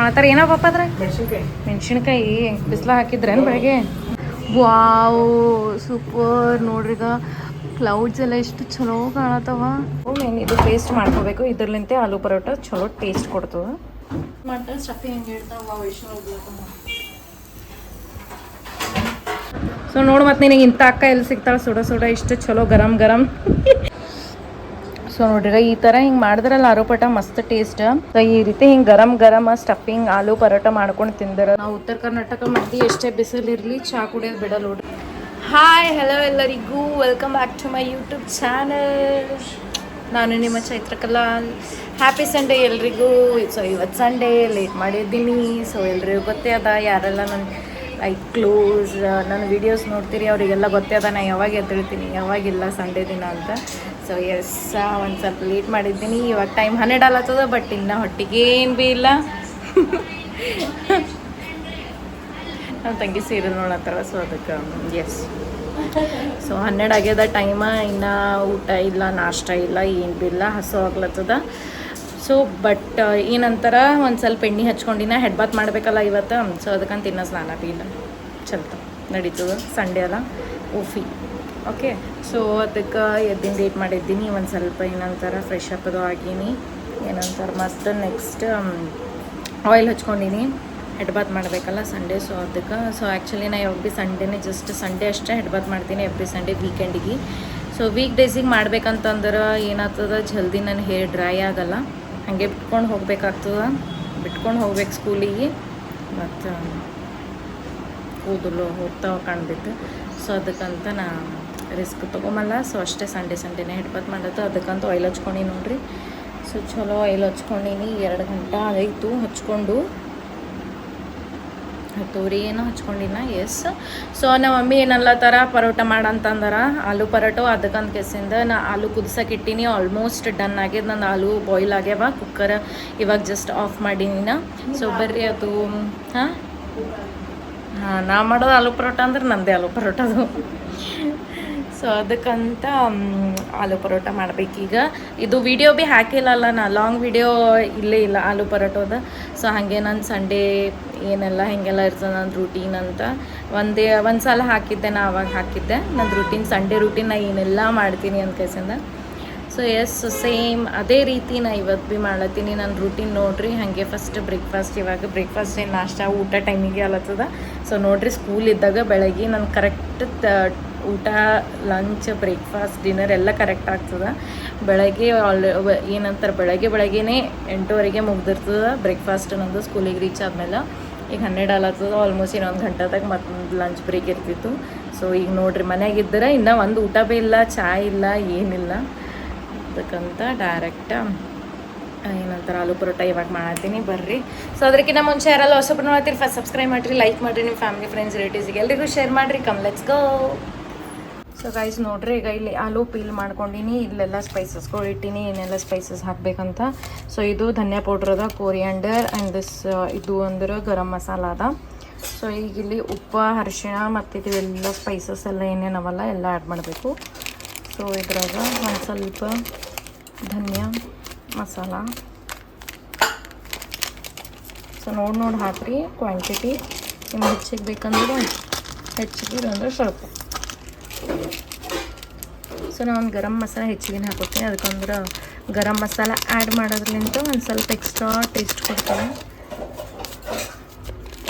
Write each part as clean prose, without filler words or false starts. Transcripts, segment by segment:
ಮಾಡ್ತಾರೆ ಏನೋ ಪಾಪ ಅದ್ರ ಮೆಣಸಿನ್ಕಾಯಿ ಬಿಸಿಲ ಹಾಕಿದ್ರೇನು ಬೆಳಗ್ಗೆ. ವಾವ್ ಸೂಪರ್ ನೋಡ್ರಿ. ಈಗ ಕ್ಲೌಡ್ಸ್ ಎಲ್ಲ ಎಷ್ಟು ಚಲೋ ಕಾಣತ್ತವ. ಮೇನ್ ಇದು ಪೇಸ್ಟ್ ಮಾಡ್ಕೋಬೇಕು. ಇದ್ರಲಿಂತೆ ಆಲೂ ಪರೋಟ ಚಲೋ ಟೇಸ್ಟ್ ಕೊಡ್ತದ. ಮಟನ್ ಸ್ಟಫಿಂಗ್ ಹೆಂಗೆ ಹೇಳ್ತಾವ ಸೊ ನೋಡು ಮತ್ತೆ ನಿನಗೆ ಇಂಥ ಅಕ್ಕ ಎಲ್ಲಿ ಸಿಗ್ತಾಳೆ ಸುಡ ಇಷ್ಟು ಚಲೋ ಗರಂ ಗರಂ. ಸೊ ನೋಡ್ರಿ ಈ ಥರ ಹಿಂಗೆ ಮಾಡಿದ್ರಲ್ಲ ಆಲೂ ಪರೋಟ ಮಸ್ತ್ ಟೇಸ್ಟ್. ಸೊ ಈ ರೀತಿ ಹಿಂಗೆ ಗರಂ ಸ್ಟಫಿಂಗ್ ಆಲೂ ಪರೋಟ ಮಾಡ್ಕೊಂಡು ತಿಂದ್ರೆ ನಾವು ಉತ್ತರ ಕರ್ನಾಟಕ ಮಂದಿ ಎಷ್ಟೇ ಬಿಸಿಲಿರಲಿ ಚಹಾ ಕುಡಿಯೋದು ಬಿಡಲ್ಲ ನೋಡ್ರಿ. ಹಾಯ್ ಹಲೋ ಎಲ್ಲರಿಗೂ welcome back to my YouTube channel. ನಾನು ನಿಮ್ಮ ಚೈತ್ರಕಲಾ. ಹ್ಯಾಪಿ ಸಂಡೇ ಎಲ್ರಿಗೂ. ಸೊ ಇವತ್ತು ಸಂಡೇ ಲೇಟ್ ಮಾಡಿದ್ದೀನಿ. ಸೊ ಎಲ್ರಿಗೂ ಗೊತ್ತೇ ಅದ ಯಾರೆಲ್ಲ ನನ್ನ ಲೈಕ್ ಕ್ಲೋಸ್ ನನ್ನ ವೀಡಿಯೋಸ್ ನೋಡ್ತೀರಿ ಅವರಿಗೆಲ್ಲ ಗೊತ್ತೇ ಅದ ನಾ ಯಾವಾಗ ಎದ್ದೇಳ್ತೀನಿ ಯಾವಾಗಿಲ್ಲ ಸಂಡೇ ದಿನ ಅಂತ. ಸೊ ಎಸ್ ಒಂದು ಸ್ವಲ್ಪ ಲೇಟ್ ಮಾಡಿದ್ದೀನಿ. ಇವಾಗ ಟೈಮ್ 12 ಆಗ್ತದ. ಬಟ್ ಇನ್ನು ಹೊಟ್ಟಿಗೆ ಏನು ಭೀ ಇಲ್ಲ. ನನ್ನ ತಂಗಿ ಸೀರಿಯಲ್ ನೋಡತ್ತಾರ. ಸೊ ಅದಕ್ಕೆ ಎಸ್ ಸೊ 12 ಆಗ್ಯದ ಟೈಮ. ಇನ್ನು ಊಟ ಇಲ್ಲ ನಾಷ್ಟ ಇಲ್ಲ ಏನು ಭೀ ಇಲ್ಲ. ಹಸು ಆಗ್ಲತ್ತದ. ಸೊ ಬಟ್ ಏನಂತಾರ ಒಂದು ಸ್ವಲ್ಪ ಎಣ್ಣೆ ಹಚ್ಕೊಂಡಿನ ಹೆಡ್ ಬಾತ್ ಮಾಡಬೇಕಲ್ಲ ಇವತ್ತು. ಸೊ ಅದಕ್ಕಂತ ಇನ್ನೂ ಸ್ನಾನ ಭೀ ಇಲ್ಲ ಚಲ್ತ ನಡೀತದೆ. ಸಂಡೇ ಅಲ್ಲ ಓಫಿ ಓಕೆ. ಸೊ ಅದಕ್ಕೆ ಎದ್ದಿನ ಲೇಟ್ ಮಾಡಿದ್ದೀನಿ. ಒಂದು ಸ್ವಲ್ಪ ಏನಂತಾರೆ ಫ್ರೆಶ್ ಅಪ್ ಅದು ಆಗೀನಿ. ಏನಂತಾರೆ ಮಸ್ತ್ ನೆಕ್ಸ್ಟ್ ಆಯಿಲ್ ಹಚ್ಕೊಂಡಿನಿ. ಹೆಡ್ ಬಾತ್ ಮಾಡಬೇಕಲ್ಲ ಸಂಡೇ. ಸೊ ಅದಕ್ಕೆ ಸೊ ಆ್ಯಕ್ಚುಲಿ ನಾ ಯಾವಾಗ ಭೀ ಸಂಡೇನೇ ಜಸ್ಟ್ ಸಂಡೇ ಅಷ್ಟೇ ಹೆಡ್ ಬಾತ್ ಮಾಡ್ತೀನಿ ಎವ್ರಿ ಸಂಡೇ ವೀಕೆಂಡಿಗೆ. ಸೊ ವೀಕ್ ಡೇಸಿಗೆ ಮಾಡ್ಬೇಕಂತಂದ್ರೆ ಏನಾಗ್ತದೆ ಜಲ್ದಿ ನನ್ನ ಹೇರ್ ಡ್ರೈ ಆಗಲ್ಲ. ಹಾಗೆ ಬಿಟ್ಕೊಂಡು ಹೋಗ್ಬೇಕಾಗ್ತದೆ. ಬಿಟ್ಕೊಂಡು ಹೋಗ್ಬೇಕು ಸ್ಕೂಲಿಗೆ ಮತ್ತು ಕೂದಲು ಹೋಗ್ತಾವ ಕಾಣ್ಬಿಟ್ಟು. ಸೊ ಅದಕ್ಕಂತ ನಾ ರಿಸ್ಕ್ ತೊಗೊಂಬಲ್ಲ. ಸೊ ಅಷ್ಟೇ ಸಂಡೇನೇ ಹೆಡ್ ಬಾತ್ ಮಾಡೋದು. ಅದಕ್ಕಂತ ಆಯಿಲ್ ಹಚ್ಕೊಂಡು ನೋಡ್ರಿ. ಸೊ ಚಲೋ ಆಯಿಲ್ ಹಚ್ಕೊಂಡಿನಿ. 2 ಗಂಟೆ ಆಯಿತು ಹಚ್ಕೊಂಡು. 10 ಏನೋ ಹಚ್ಕೊಂಡಿನ. ಎಸ್ ಸೊ ನಮ್ಮ ಮಮ್ಮಿ ಏನಲ್ಲ ಥರ ಪರೋಟ ಮಾಡಂತಂದ್ರೆ ಆಲೂ ಪರೋಟ. ಅದಕ್ಕಂತ ಕೆಸಿಂದ ನಾ ಆಲೂ ಕುದಿಸಕ್ಕೆ ಇಟ್ಟೀನಿ. ಆಲ್ಮೋಸ್ಟ್ ಡನ್ ಆಗ್ಯದ. ನಂದು ಆಲೂ ಬಾಯ್ಲ್ ಆಗ್ಯಾವ. ಕುಕ್ಕರ್ ಇವಾಗ ಜಸ್ಟ್ ಆಫ್ ಮಾಡೀನಿ ನಾ. ಸೊ ಬರ್ರಿ ಅದು ಹಾಂ ನಾ ಮಾಡೋದು ಆಲೂ ಪರೋಟ ಅಂದ್ರೆ ನಂದೇ ಆಲೂ ಪರೋಟ ಅದು. ಸೊ ಅದಕ್ಕಂತ ಆಲೂ ಪರೋಟ ಮಾಡ್ಬೇಕೀಗ. ಇದು ವಿಡಿಯೋ ಭೀ ಹಾಕಿಲ್ಲಲ್ಲ ನಾ. ಲಾಂಗ್ ವಿಡಿಯೋ ಇಲ್ಲೇ ಇಲ್ಲ ಆಲೂ ಪರೋಟದ. ಸೊ ಹಾಗೆ ನಾನು ಸಂಡೇ ಏನೆಲ್ಲ ಹಿಂಗೆಲ್ಲ ಇರ್ತದೆ ನನ್ನ ರೂಟೀನ್ ಅಂತ ಒಂದು ಸಲ ಹಾಕಿದ್ದೆ. ನಾ ಆವಾಗ ಹಾಕಿದ್ದೆ ನನ್ನ ರೂಟೀನ್. ಸಂಡೇ ರೂಟೀನ್ ನಾ ಏನೆಲ್ಲ ಮಾಡ್ತೀನಿ ಅಂತ ಕೇಸಿಂದ. ಸೊ ಎಸ್ ಸೇಮ್ ಅದೇ ರೀತಿ ನಾ ಇವತ್ತು ಭೀ ಮಾಡತ್ತೀನಿ ನನ್ನ ರೂಟೀನ್ ನೋಡ್ರಿ. ಹಾಗೆ ಫಸ್ಟ್ ಬ್ರೇಕ್ಫಾಸ್ಟ್. ಇವಾಗ ಬ್ರೇಕ್ಫಾಸ್ಟ್ ಏನು ನಾಷ್ಟ ಊಟ ಟೈಮಿಗೆ ಅಲತ್ತದ. ಸೊ ನೋಡ್ರಿ ಸ್ಕೂಲ್ ಇದ್ದಾಗ ಬೆಳಗ್ಗೆ ನಾನು ಕರೆಕ್ಟ್ ಊಟ ಲಂಚ್ ಬ್ರೇಕ್ಫಾಸ್ಟ್ ಡಿನ್ನರ್ ಎಲ್ಲ ಕರೆಕ್ಟ್ ಆಗ್ತದೆ. ಬೆಳಗ್ಗೆ ಏನಂತಾರೆ ಬೆಳಗ್ಗೆನೇ 8:30 ಮುಗ್ದಿರ್ತದೆ ಬ್ರೇಕ್ಫಾಸ್ಟ್ ನಂದು ಸ್ಕೂಲಿಗೆ ರೀಚ್ ಆದಮೇಲೆ. ಈಗ 12 ಆಗ್ತದೆ. ಆಲ್ಮೋಸ್ಟ್ ಇನ್ನೊಂದು ಗಂಟೆದಾಗ ಮತ್ತೊಂದು ಲಂಚ್ ಬ್ರೇಕ್ ಇರ್ತಿತ್ತು. ಸೊ ಈಗ ನೋಡ್ರಿ ಮನೆಯಾಗಿದ್ದರೆ ಇನ್ನೂ ಒಂದು ಊಟ ಭೀ ಇಲ್ಲ ಚಹಾ ಇಲ್ಲ ಏನಿಲ್ಲ. ಅದಕ್ಕಂತ ಡೈರೆಕ್ಟ್ ಏನಂತಾರೆ ಆಲೂ ಪರೋಟ ಇವಾಗ ಮಾಡ್ತೀನಿ ಬರ್ರಿ. ಸೊ ಅದಕ್ಕಿಂತ ಮುಂಚೆ ಯಾರೆಲ್ಲ ಹೊಸಬ್ರು ನೋಡ್ತೀರಿ ಫಸ್ಟ್ ಸಬ್ಸ್ಕ್ರೈಬ್ ಮಾಡಿರಿ, ಲೈಕ್ ಮಾಡಿರಿ, ನಿಮ್ಮ ಫ್ಯಾಮಿಲಿ ಫ್ರೆಂಡ್ಸ್ ರಿಲೇಟಿವ್ಸ್ಗೆ ಎಲ್ರಿಗೂ ಶೇರ್ ಮಾಡಿರಿ. Come let's go. So guys ನೋಡ್ರಿ ಈಗ ಇಲ್ಲಿ ಆಲೂ ಪೀಲ್ ಮಾಡ್ಕೊಂಡಿನಿ. ಇಲ್ಲೆಲ್ಲ ಸ್ಪೈಸಸ್ಗಳು ಇಟ್ಟೀನಿ ಏನೆಲ್ಲ ಸ್ಪೈಸಸ್ ಹಾಕಬೇಕಂತ. ಸೊ ಇದು ಧನಿಯಾ ಪೌಡ್ರ್ ಅದ, ಕೋರಿಯಾಂಡರ್ ಆ್ಯಂಡ್ ದಿಸ್ ಇದು ಅಂದ್ರೆ ಗರಂ ಮಸಾಲ ಅದ. ಸೊ ಈಗ ಇಲ್ಲಿ ಉಪ್ಪು ಅರಿಶಿಣ ಮತ್ತು ಇದೆಲ್ಲ ಸ್ಪೈಸಸ್ ಎಲ್ಲ ಏನೇನವಲ್ಲ ಎಲ್ಲ ಆ್ಯಡ್ ಮಾಡಬೇಕು. ಸೊ ಇದ್ರಾಗ ಒಂದು ಸ್ವಲ್ಪ ಧನಿಯಾ ಮಸಾಲ. ಸೊ ನೋಡಿ ಹಾಕ್ರಿ ಕ್ವಾಂಟಿಟಿ. ನಿಮ್ಗೆ ಹೆಚ್ಚಿಗೆ ಬೇಕಂದ್ರೆ ಹೆಚ್ಚಿಗೆ ಇಲ್ಲಾಂದ್ರೆ ಸ್ವಲ್ಪ. ಸೊ ನಾನು ಒಂದು ಗರಂ ಮಸಾಲ ಹೆಚ್ಚಿಗೆ ಹಾಕೋತೀನಿ. ಅದಕ್ಕಂದ್ರೆ ಗರಂ ಮಸಾಲ ಆ್ಯಡ್ ಮಾಡೋದ್ರಿಂದ ಒಂದು ಸ್ವಲ್ಪ ಎಕ್ಸ್ಟ್ರಾ ಟೇಸ್ಟ್ ಕೊಡ್ತಾರೆ.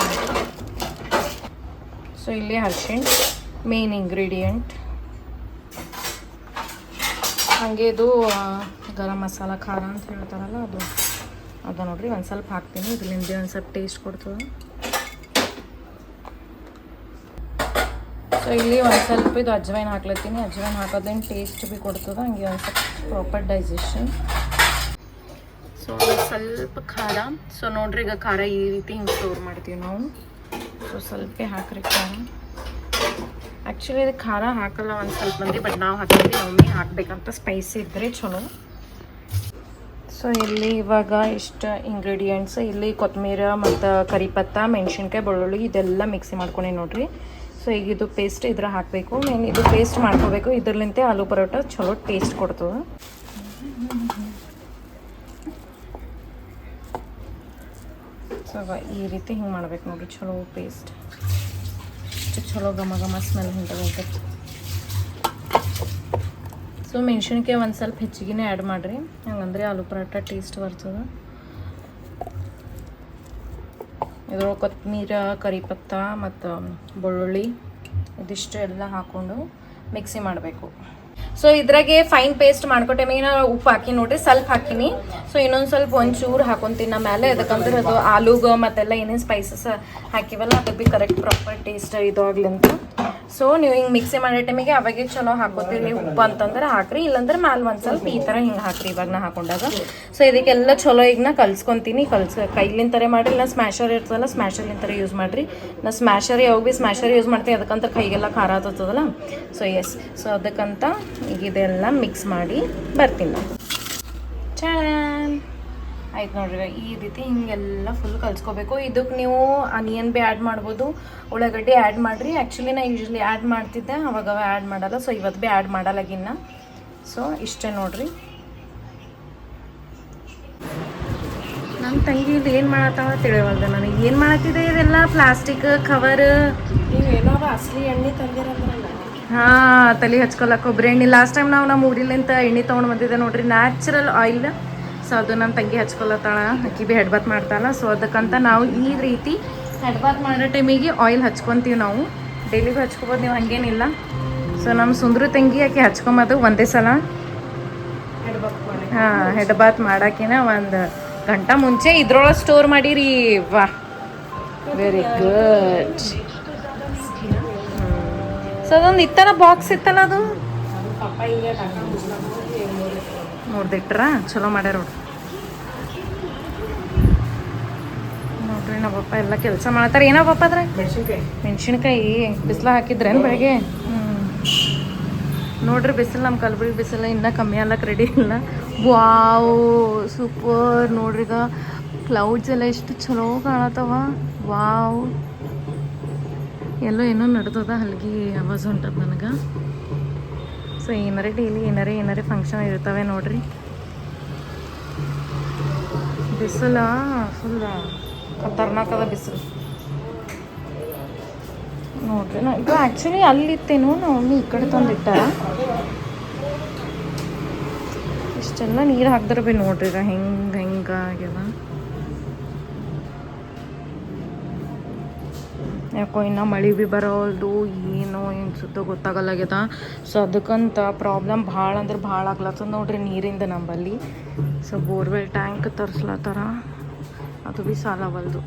ಸೊ ಇಲ್ಲಿ ಅರಿಶಿಣ ಮೇನ್ ಇಂಗ್ರೀಡಿಯೆಂಟ್. ಹಾಗೆ ಇದು ಗರಂ ಮಸಾಲ ಖಾರ ಅಂತ ಹೇಳ್ತಾರಲ್ಲ ಅದು ನೋಡ್ರಿ ಒಂದು ಸ್ವಲ್ಪ ಹಾಕ್ತೀನಿ. ಇದರಿಂದ ಒಂದು ಸ್ವಲ್ಪ ಟೇಸ್ಟ್ ಕೊಡ್ತದೆ. ಸೊ ಇಲ್ಲಿ ಒಂದು ಸ್ವಲ್ಪ ಇದು ಅಜ್ವೈನ್ ಹಾಕ್ಲತ್ತೀನಿ. ಅಜ್ವೈನ್ ಹಾಕೋದೇನು ಟೇಸ್ಟ್ ಭೀ ಕೊಡ್ತದೆ. ಹಂಗೆ ಒಂದು ಸ್ವಲ್ಪ ಪ್ರಾಪರ್ ಡೈಜೆಷನ್. ಸೊ ಸ್ವಲ್ಪ ಖಾರ. ಸೊ ನೋಡ್ರಿ ಈಗ ಖಾರ ಈ ರೀತಿ ಹಿಂಗೆ ಸ್ಟೋರ್ ಮಾಡ್ತೀವಿ ನಾವು. ಸೊ ಸ್ವಲ್ಪ ಹಾಕ್ರಿ ಖಾರ. ಆ್ಯಕ್ಚುಲಿ ಇದು ಖಾರ ಹಾಕಲ್ಲ ಒಂದು ಸ್ವಲ್ಪ ಮಂದಿ, ಬಟ್ ನಾವು ಹಾಕಿದ್ವಿ. ಒಮ್ಮೆ ಹಾಕಬೇಕಂತ ಸ್ಪೈಸಿ ಇದ್ದರೆ ಚಲೋ. ಸೊ ಇಲ್ಲಿ ಇವಾಗ ಇಷ್ಟು ಇಂಗ್ರೀಡಿಯೆಂಟ್ಸ್. ಇಲ್ಲಿ ಕೊತ್ತಂಬರಿ ಮತ್ತು ಕರಿಪತ್ತ, ಮೆಣಸಿನ್ಕಾಯಿ, ಬೆಳ್ಳುಳ್ಳಿ ಇದೆಲ್ಲ ಮಿಕ್ಸಿ ಮಾಡ್ಕೊಂಡಿ ನೋಡ್ರಿ. ಸೊ ಈಗ ಇದು ಪೇಸ್ಟ್ ಇದ್ರ ಹಾಕಬೇಕು. ಮೇನ್ ಇದು ಪೇಸ್ಟ್ ಮಾಡ್ಕೋಬೇಕು. ಇದ್ರಲಿಂತೆ ಆಲೂ ಪರೋಟ ಚಲೋ ಟೇಸ್ಟ್ ಕೊಡ್ತದೆ. ಸೊ ಸೊ ಈ ರೀತಿ ಹಿಂಗೆ ಮಾಡ್ಬೇಕು ನೋಡಿರಿ, ಚಲೋ ಪೇಸ್ಟ್ ಇಷ್ಟು ಚಲೋ ಘಮ ಘಮ ಸ್ಮೆಲ್ ಹೊಂಟೋಗೈತೆ. ಸೊ ಮೆಣಸಿನ್ಕಾಯಿ ಒಂದು ಸ್ವಲ್ಪ ಹೆಚ್ಚಿಗೆ ಆ್ಯಡ್ ಮಾಡಿರಿ, ಹಂಗಂದ್ರೆ ಆಲೂ ಪರಾಟ ಟೇಸ್ಟ್ ಬರ್ತದೆ. ಇದ್ರೊಳಗೆ ಕೊತ್ತಂಬರಿ, ಕರಿಪತ್ತ ಮತ್ತು ಬೆಳ್ಳುಳ್ಳಿ ಇದಿಷ್ಟು ಎಲ್ಲ ಹಾಕ್ಕೊಂಡು ಮಿಕ್ಸಿ ಮಾಡಬೇಕು. ಸೊ ಇದ್ರಾಗೆ ಫೈನ್ ಪೇಸ್ಟ್ ಮಾಡ್ಕೊ ಟೈಮಿಗೆ ನಾನು ಉಪ್ಪು ಹಾಕಿ ನೋಡ್ರಿ, ಸ್ವಲ್ಪ ಹಾಕಿನಿ. ಸೊ ಇನ್ನೊಂದು ಸ್ವಲ್ಪ ಒಂಚೂರು ಹಾಕೊತೀನಿ ನಮ್ಮ ಮೇಲೆ, ಅದಕ್ಕಂದ್ರೆ ಅದು ಆಲೂಗ ಮತ್ತೆಲ್ಲ ಏನೇನು ಸ್ಪೈಸಸ್ ಹಾಕಿವಲ್ಲ ಅದಕ್ಕೆ ಭೀ ಕರೆಕ್ಟ್ ಪ್ರಾಪರ್ ಟೇಸ್ಟ್ ಇದು ಆಗಲಿ ಅಂತ. ಸೊ ನೀವು ಹಿಂಗೆ ಮಿಕ್ಸಿ ಮಾಡೋ ಟೈಮಿಗೆ ಅವಾಗೆ ಚಲೋ ಹಾಕೋತೀರಿ ಉಪ್ಪು ಅಂತಂದ್ರೆ ಹಾಕ್ರಿ, ಇಲ್ಲಾಂದ್ರೆ ಮ್ಯಾಲೆ ಒಂದು ಸ್ವಲ್ಪ ಈ ಥರ ಹಿಂಗೆ ಹಾಕ್ರಿ ಇವಾಗ ನಾ ಹಾಕೊಂಡಾಗ. ಸೊ ಇದಕ್ಕೆಲ್ಲ ಚಲೋ ಈಗ ನಾ ಕಲ್ಸ್ಕೊತೀನಿ, ಕೈಲಿಂತಾರೆ ಮಾಡಿರಿ, ಇಲ್ಲ ಸ್ಮ್ಯಾಶರ್ ಇರ್ತದಲ್ಲ ಸ್ಮ್ಯಾಶರ್ಲಿಂತರ ಯೂಸ್ ಮಾಡಿರಿ. ನಾ ಸ್ಮ್ಯಾಶರ್ ಯಾವಾಗ ಭೀ ಸ್ಮ್ಯಾಶರ್ ಯೂಸ್ ಮಾಡ್ತೀನಿ, ಅದಕ್ಕಂತ ಕೈಗೆಲ್ಲ ಖಾರ ಆಗ್ತದಲ್ಲ. ಸೊ ಎಸ್, ಸೊ ಅದಕ್ಕಂತ ಈಗ ಇದೆಲ್ಲ ಮಿಕ್ಸ್ ಮಾಡಿ ಬರ್ತೀನಿ ನಾನು. ಚಾನ್ ಆಯ್ತು ನೋಡ್ರಿ, ಈ ರೀತಿ ಹಿಂಗೆಲ್ಲ ಫುಲ್ ಕಲ್ಸ್ಕೋಬೇಕು. ಇದಕ್ಕೆ ನೀವು ಆನಿಯನ್ ಭೀ ಆ್ಯಡ್ ಮಾಡ್ಬೋದು, ಉಳ್ಳಾಗಡ್ಡಿ ಆ್ಯಡ್ ಮಾಡಿರಿ. ಆ್ಯಕ್ಚುಲಿ ನಾ ಯೂಶ್ವಲಿ ಆ್ಯಡ್ ಮಾಡ್ತಿದ್ದೆ, ಅವಾಗ ಆ್ಯಡ್ ಮಾಡಲ್ಲ. ಸೊ ಇವತ್ತು ಭೀ ಆ್ಯಡ್ ಮಾಡಲಾಗಿನ್ನ. ಸೊ ಇಷ್ಟೇ ನೋಡ್ರಿ. ನಮ್ಮ ತಂಗಿ ಇಲ್ಲಿ ಏನು ಮಾಡತ್ತಾವ ತಿಳಿವಲ್ದು ನನಗೆ, ಏನು ಮಾಡತ್ತಿದೆ ಇದೆಲ್ಲ ಪ್ಲಾಸ್ಟಿಕ್ ಕವರ್. ನೀವೇನಾರ ಅಸಲಿ ಎಣ್ಣೆ ತಂದಿರಂದ್ರಲ್ಲ, ಹಾಂ ತಲೆ ಹಚ್ಕೊಳಕ್ಕೆ ಕೊಬ್ಬರಿ ಎಣ್ಣೆ. ಲಾಸ್ಟ್ ಟೈಮ್ ನಾವು ನಮ್ಮ ಊರಿಲಿಂದ ಎಣ್ಣೆ ತೊಗೊಂಡು ಬಂದಿದ್ದೆ ನೋಡ್ರಿ, ನ್ಯಾಚುರಲ್ ಆಯಿಲ್. ಸೊ ಅದು ನನ್ನ ತಂಗಿ ಹಚ್ಕೊಳತ್ತಾಳ, ಅಕ್ಕಿ ಭೀ ಹೆಡ್ ಬಾತ್ ಮಾಡ್ತಾಳ. ಸೊ ಅದಕ್ಕಂತ ನಾವು ಈ ರೀತಿ ಹೆಡ್ ಬಾತ್ ಮಾಡೋ ಟೈಮಿಗೆ ಆಯಿಲ್ ಹಚ್ಕೊತೀವಿ ನಾವು. ಡೈಲಿ ಭೀ ಹಚ್ಕೊಬೋದು ನೀವು, ಹಾಗೇನಿಲ್ಲ. ಸೊ ನಮ್ಮ ಸುಂದ್ರ ತಂಗಿ ಆಕೆ ಹಚ್ಕೊಂಬದು ಒಂದೇ ಸಲ ಹಾಂ ಹೆಡ್ ಬಾತ್ ಮಾಡೋಕಿನ ಒಂದು ಗಂಟೆ ಮುಂಚೆ ಇದ್ರೊಳಗೆ ಸ್ಟೋರ್ ಮಾಡಿರಿ. ವಾ ವೆರಿ ಗುಡ್. ಸೊ ಅದೊಂದು ಇತ್ತಲ್ಲ ಬಾಕ್ಸ್ ಇತ್ತಲ್ಲ, ಅದು ನೋಡ್ದಿಟ್ರ ಚಲೋ ಮಾಡ್ಯಾರ ನೋಡ್ರಿ. ನಮ್ಮ ಪಪ್ಪ ಎಲ್ಲ ಕೆಲಸ ಮಾಡ್ತಾರೆ. ಏನೋ ಪಪ್ಪ ಅದ್ರ ಮೆಣಸಿನ್ಕಾಯಿ ಬಿಸಿಲ ಹಾಕಿದ್ರೇನು ಬೆಳಗ್ಗೆ? ನೋಡ್ರಿ ಬಿಸಿಲು, ನಮ್ಮ ಕಲಬುರ್ಗಿ ಬಿಸಿಲು ಇನ್ನೂ ಕಮ್ಮಿ ಆಗ್ಲಕ್ಕೆ ರೆಡಿ ಇಲ್ಲ. ವಾವ್ ಸೂಪರ್ ನೋಡ್ರಿ. ಈಗ ಕ್ಲೌಡ್ಸ್ ಎಲ್ಲ ಎಷ್ಟು ಚಲೋ ಕಾಣತ್ತವ. ವಾವ್, ಎಲ್ಲೋ ಏನೋ ನಡ್ದದ, ಹಲ್ಗಿ ಆವಾಜ್ ಹೊಂಟದ ನನಗೆ. ಸೊ ಏನಾರೇ ಡೈಲಿ ಏನಾರೇ ಫಂಕ್ಷನ್ ಇರ್ತವೆ ನೋಡ್ರಿ. ಬಿಸಿಲ ಫುಲ್ ಖತರ್ನಾಕದ ಬಿಸಿಲು ನೋಡ್ರಿ. ಇದು ಆ್ಯಕ್ಚುಲಿ ಅಲ್ಲಿತ್ತೇನು, ನಾವು ಮಮ್ಮಿ ಈ ಕಡೆ ತಂದಿಟ್ಟಾರ. ಇಷ್ಟೆಲ್ಲ ನೀರು ಹಾಕಿದ್ರೆ ಭೀ ನೋಡ್ರಿ ಈಗ ಹೆಂಗಾಗ್ಯದ. ಯಾಕೋ ಇನ್ನೂ ಮಳೆ ಭೀ ಬರೋಲ್ದು, ಏನೋ ಸುತ್ತ ಗೊತ್ತಾಗಲ್ಲಾಗ್ಯದ. ಸೊ ಅದಕ್ಕಂತ ಪ್ರಾಬ್ಲಮ್ ಭಾಳ ಅಂದ್ರೆ ಭಾಳ ಆಗ್ಲತ್ತದ ನೋಡ್ರಿ ನೀರಿಂದ ನಂಬಲ್ಲಿ. ಸೊ ಬೋರ್ವೆಲ್ ಟ್ಯಾಂಕ್ ತರಿಸ್ಲತ್ತಾರ, ಅದು ಭೀ ಸಾಲವಲ್ದು.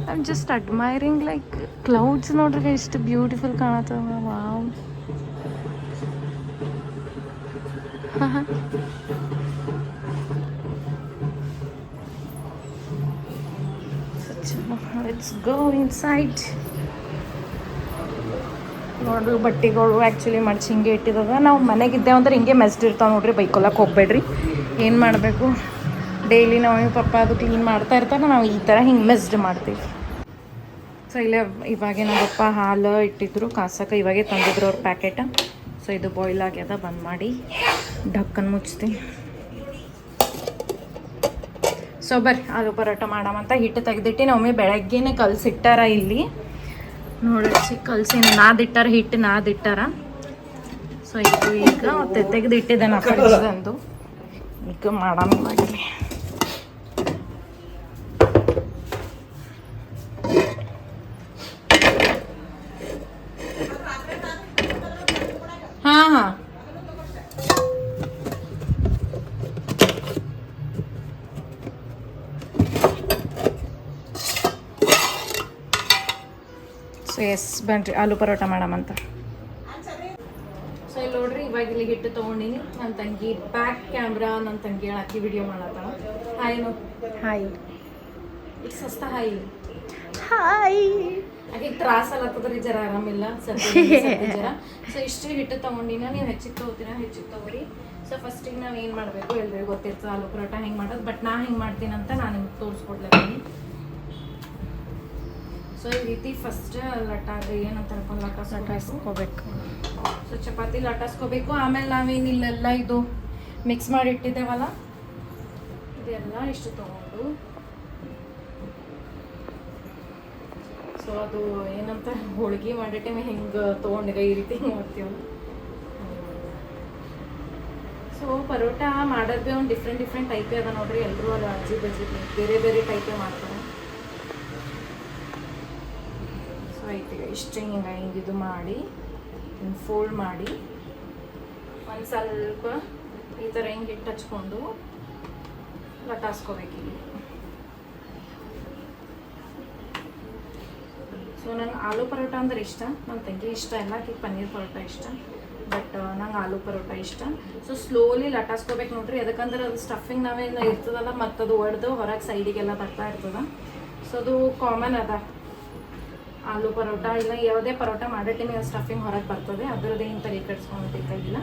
I am just admiring like clouds ನೋಡ್ರಿ ಎಷ್ಟು ಬ್ಯೂಟಿಫುಲ್ ಕಾಣತ್ತವ. Wow, let's go inside. ನೋಡ್ರಿ ಬಟ್ಟೆಗಳು ಆ್ಯಕ್ಚುಲಿ ಮಡ್ಚಿ ಹಿಂಗೆ ಇಟ್ಟಿದಾಗ, ನಾವು ಮನೆಗಿದ್ದೇವೆ ಅಂದ್ರೆ ಹಿಂಗೆ ಮೆಸ್ಡ್ ಇರ್ತಾವೆ ನೋಡ್ರಿ, ಬೈಕೊಳಕ್ಕೆ ಹೋಗ್ಬೇಡ್ರಿ. ಏನು ಮಾಡಬೇಕು, ಡೈಲಿ ನಾವು ಪಪ್ಪ ಅದು ಕ್ಲೀನ್ ಮಾಡ್ತಾ ಇರ್ತಾರೆ, ನಾವು ಈ ಥರ ಹಿಂಗೆ ಮೆಸ್ಡ್ ಮಾಡ್ತೀವಿ. ಸೊ ಇಲ್ಲೇ ಇವಾಗೆ ನಮ್ಮ ಪಪ್ಪ ಹಾಲು ಇಟ್ಟಿದ್ರು ಕಾಸಕ್ಕೆ, ಇವಾಗೆ ತಂದಿದ್ರು ಅವ್ರ ಪ್ಯಾಕೆಟ್. ಸೊ ಇದು ಬಾಯ್ಲ್ ಆಗ್ಯದ, ಬಂದ್ ಮಾಡಿ ಢಕ್ಕನ್ ಮುಚ್ತೀನಿ. ಸೊ ಬರ್ರಿ ಆಲೂ ಪರೋಟ ಮಾಡಮಂತ ಹಿಟ್ಟು ತೆಗೆದಿಟ್ಟು ನಮ್ಮಿ ಬೆಳಗ್ಗೆನೇ ಕಲಸಿಟ್ಟಾರ ಇಲ್ಲಿ ನೋಡಿ, ಕಲಸಿ ನಾದಿಟ್ಟಾರ, ಹಿಟ್ಟು ನಾದಿಟ್ಟಾರ. ಸೊ ಇದು ಈಗ ತೆಗೆದಿಟ್ಟಿದ್ದೆ ನಾ ಫ್ರಿಜ್ದಂದು, ಈಗ ಮಾಡಮ್ ಇವಾಗಿಲ್ಲಿ. ಹಾಂ ಹಾಂ ಸೊ ಎಸ್ ಬನ್ರಿ ಆಲೂ ಪರೋಟ ಮಾಡಮಂತ. ಸೊ ಇಲ್ಲಿ ನೋಡ್ರಿ ಇವಾಗ ಇಲ್ಲಿ ಹಿಟ್ಟು ತೊಗೊಂಡಿನಿ. ನನ್ನ ತಂಗಿ ಬ್ಯಾಕ್ ಕ್ಯಾಮ್ರಾ, ನನ್ನ ತಂಗಿ ಹಾಕಿ ವಿಡಿಯೋ ಮಾಡತ್ತಾಳ. ಹಾಯ್ ನೋ, ಹಾಯ್ ಇಟ್ಸ್ ಸಸ್ತ ಹಾಯ್ ಹಾಯ್. ಹಾಗೆ ತ್ರಾಸ ಆಗತ್ತದ್ರಿ, ಜರ ಆರಾಮಿಲ್ಲ ಜರ. ಸೊ ಇಷ್ಟು ಹಿಟ್ಟು ತೊಗೊಂಡಿನ, ನೀವು ಹೆಚ್ಚಿಗೆ ತೊಗೋತೀರಾ ಹೆಚ್ಚಿಗೆ ತೊಗೊರಿ. ಸೊ ಫಸ್ಟಿಗೆ ನಾವು ಏನು ಮಾಡಬೇಕು ಎಲ್ರಿಗೂ ಗೊತ್ತಿರ್ತದೆ ಆಲೂ ಪರೋಟ ಹೆಂಗೆ ಮಾಡೋದು, ಬಟ್ ನಾ ಹೆಂಗೆ ಮಾಡ್ತೀನಿ ಅಂತ ನಾನು ನಿಮ್ಗೆ ತೋರಿಸ್ಕೊಡ್ಲತ್ತೀನಿ. ಸೊ ಈ ರೀತಿ ಫಸ್ಟ್ ಲಟ್ಟಾಗ ಏನಂತ ಲಟಾಸ್ಕೋಬೇಕು. ಸೊ ಚಪಾತಿ ಲಟಾಸ್ಕೋಬೇಕು. ಆಮೇಲೆ ನಾವೇನು ಇಲ್ಲೆಲ್ಲ ಇದು ಮಿಕ್ಸ್ ಮಾಡಿ ಇಟ್ಟಿದ್ದೇವಲ್ಲ, ಇದೆಲ್ಲ ಇಷ್ಟು ತೊಗೊಂಡು ಸೊ ಅದು ಏನಂತ ಹೋಳಿಗೆ ಮಾಡೋ ಟೈಮ್ ಹಿಂಗೆ ತೊಗೊಂಡಿಗ ಈ ರೀತಿ ಮಾಡ್ತೀವಿ. ಸೊ ಪರೋಟ ಮಾಡೋದು ಭೀ ಒಂದು ಡಿಫ್ರೆಂಟ್ ಟೈಪೇ ಅದ ನೋಡ್ರಿ. ಎಲ್ಲರೂ ಅಲ್ಲಿ ಅಜ್ಜಿ ಬಜ್ಜಿ ಬೇರೆ ಟೈಪೇ ಮಾಡ್ತಾರೆ. ಸೊ ಐತಿ ಇಷ್ಟು ಹಿಂಗೆ ಇದು ಮಾಡಿ ಹಿಂಗೆ ಫೋಲ್ಡ್ ಮಾಡಿ ಒಂದು ಸ್ವಲ್ಪ ಈ ಥರ ಹಿಂಗೆ ಹಿಟ್ಟು ಹಚ್ಕೊಂಡು ಲಟಾಸ್ಕೋಬೇಕು ಇಲ್ಲಿ. ಸೊ ನಂಗೆ ಆಲೂ ಪರೋಟ ಅಂದ್ರೆ ಇಷ್ಟ, ನನ್ನ ತಂಗಿ ಇಷ್ಟ, ಎಲ್ಲಕ್ಕೆ ಪನ್ನೀರ್ ಪರೋಟ ಇಷ್ಟ, ಬಟ್ ನಂಗೆ ಆಲೂ ಪರೋಟ ಇಷ್ಟ. ಸೊ ಸ್ಲೋಲಿ ಲಟಾಸ್ಕೋಬೇಕು ನೋಡ್ರಿ. ಅದಕ್ಕಂದ್ರೆ ಅದು ಸ್ಟಫಿಂಗ್ ನಾವೇನು ಇರ್ತದಲ್ಲ ಮತ್ತು ಅದು ಒಡೆದು ಹೊರಗೆ ಸೈಡಿಗೆಲ್ಲ ಬರ್ತಾ ಇರ್ತದ. ಸೊ ಅದು ಕಾಮನ್ ಅದ ಆಲೂ ಪರೋಟ. ಇಲ್ಲ ಯಾವುದೇ ಪರೋಟ ಮಾಡೋ ಟೈಮಿಗೆ ಸ್ಟಫಿಂಗ್ ಹೊರಗೆ ಬರ್ತದೆ, ಅದರದ್ದು ಏನು ತಲೆ ಕೆಡ್ಸ್ಕೊಬೇಕಾಗಿಲ್ಲ.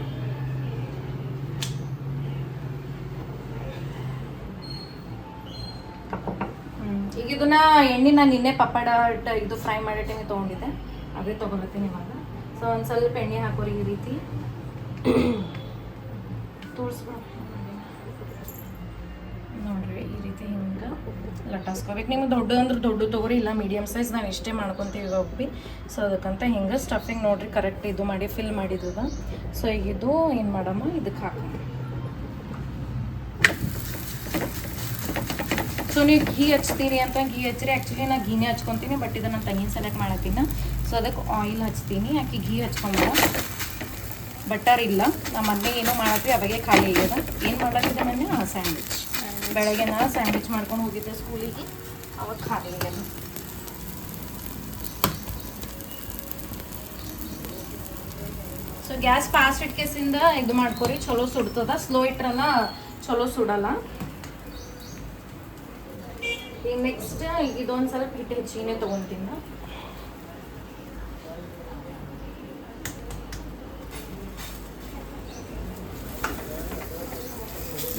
ಈಗ ಇದನ್ನ ಎಣ್ಣೆ ನಾನು ನಿನ್ನೆ ಪಪ್ಪಡ ಇದು ಫ್ರೈ ಮಾಡೋ ಟೈಮಿಗೆ ತೊಗೊಂಡಿದ್ದೆ, ಅದೇ ತೊಗೊಳತ್ತೀನಿ ಇವಾಗ. ಸೊ ಒಂದು ಸ್ವಲ್ಪ ಎಣ್ಣೆ ಹಾಕೋರಿ ಈ ರೀತಿ ತೋರಿಸ್ಬೋ ನೋಡ್ರಿ. ಈ ರೀತಿ ಹಿಂಗೆ ಲಟಾಸ್ಕೋಬೇಕು. ನಿಮ್ಗೆ ದೊಡ್ಡ ಅಂದ್ರೆ ದೊಡ್ಡ ತೊಗೊರಿ, ಇಲ್ಲ ಮೀಡಿಯಮ್ ಸೈಜ್ ನಾವು ಇಷ್ಟೇ ಮಾಡ್ಕೊತೀವಿ ಹೋಗ್ಬಿ. ಸೊ ಅದಕ್ಕಂತ ಹಿಂಗೆ ಸ್ಟಫಿಂಗ್ ನೋಡ್ರಿ ಕರೆಕ್ಟ್ ಇದು ಮಾಡಿ ಫಿಲ್ ಮಾಡಿದ್ದದ. ಸೊ ಈಗ ಇದು ಏನು ಮಾಡಮ್ಮ, ಇದಕ್ಕೆ ಹಾಕಮ್ಮ. ಸೊ ನೀವು ಘೀ ಹಚ್ತೀರಿ ಅಂತ ಘೀ ಹಚ್ಚಿರಿ. ಆ್ಯಕ್ಚುಲಿ ನಾನು ಘೀನೇ ಹಚ್ಕೊತೀನಿ, ಬಟ್ ಇದನ್ನು ನಾನು ತಂಗಿನ ಸೆಲೆಕ್ಟ್ ಮಾಡತ್ತೀನಿ. ಸೊ ಅದಕ್ಕೆ ಆಯಿಲ್ ಹಚ್ತೀನಿ. ಆಕೆ ಘೀ ಹಚ್ಕೊಂಬೇಡ, ಬಟರ್ ಇಲ್ಲ. ನಮ್ಮ ಮನೆ ಏನೋ ಮಾಡತ್ತೀವಿ ಅವಾಗೆ ಖಾಲಿ ಆಗ್ಯದ. ಏನು ಮಾಡತ್ತಿದ್ದೆ ಮೊನ್ನೆ ಸ್ಯಾಂಡ್ವಿಚ್. ಬೆಳಗ್ಗೆ ನಾ ಸ್ಯಾಂಡ್ವಿಚ್ ಮಾಡ್ಕೊಂಡು ಹೋಗಿದ್ದೆ ಸ್ಕೂಲಿಗೆ, ಅವಾಗ ಖಾಲಿ ಆಗ್ಯದ. ಸೊ ಗ್ಯಾಸ್ ಫಾಸ್ಟ್ ಇಟ್ಕೇಸಿಂದ ಇದು ಮಾಡ್ಕೊರಿ, ಚಲೋ ಸುಡ್ತದ. ಸ್ಲೋ ಇಟ್ರಲ್ಲ ಚಲೋ ಸುಡಲ್ಲ. ಈಗ ನೆಕ್ಸ್ಟ್ ಇದೊಂದು ಸ್ವಲ್ಪ ಹಿಟ್ಟು ಹೆಚ್ಚಿಗೆ ತೊಗೊತೀನಿ.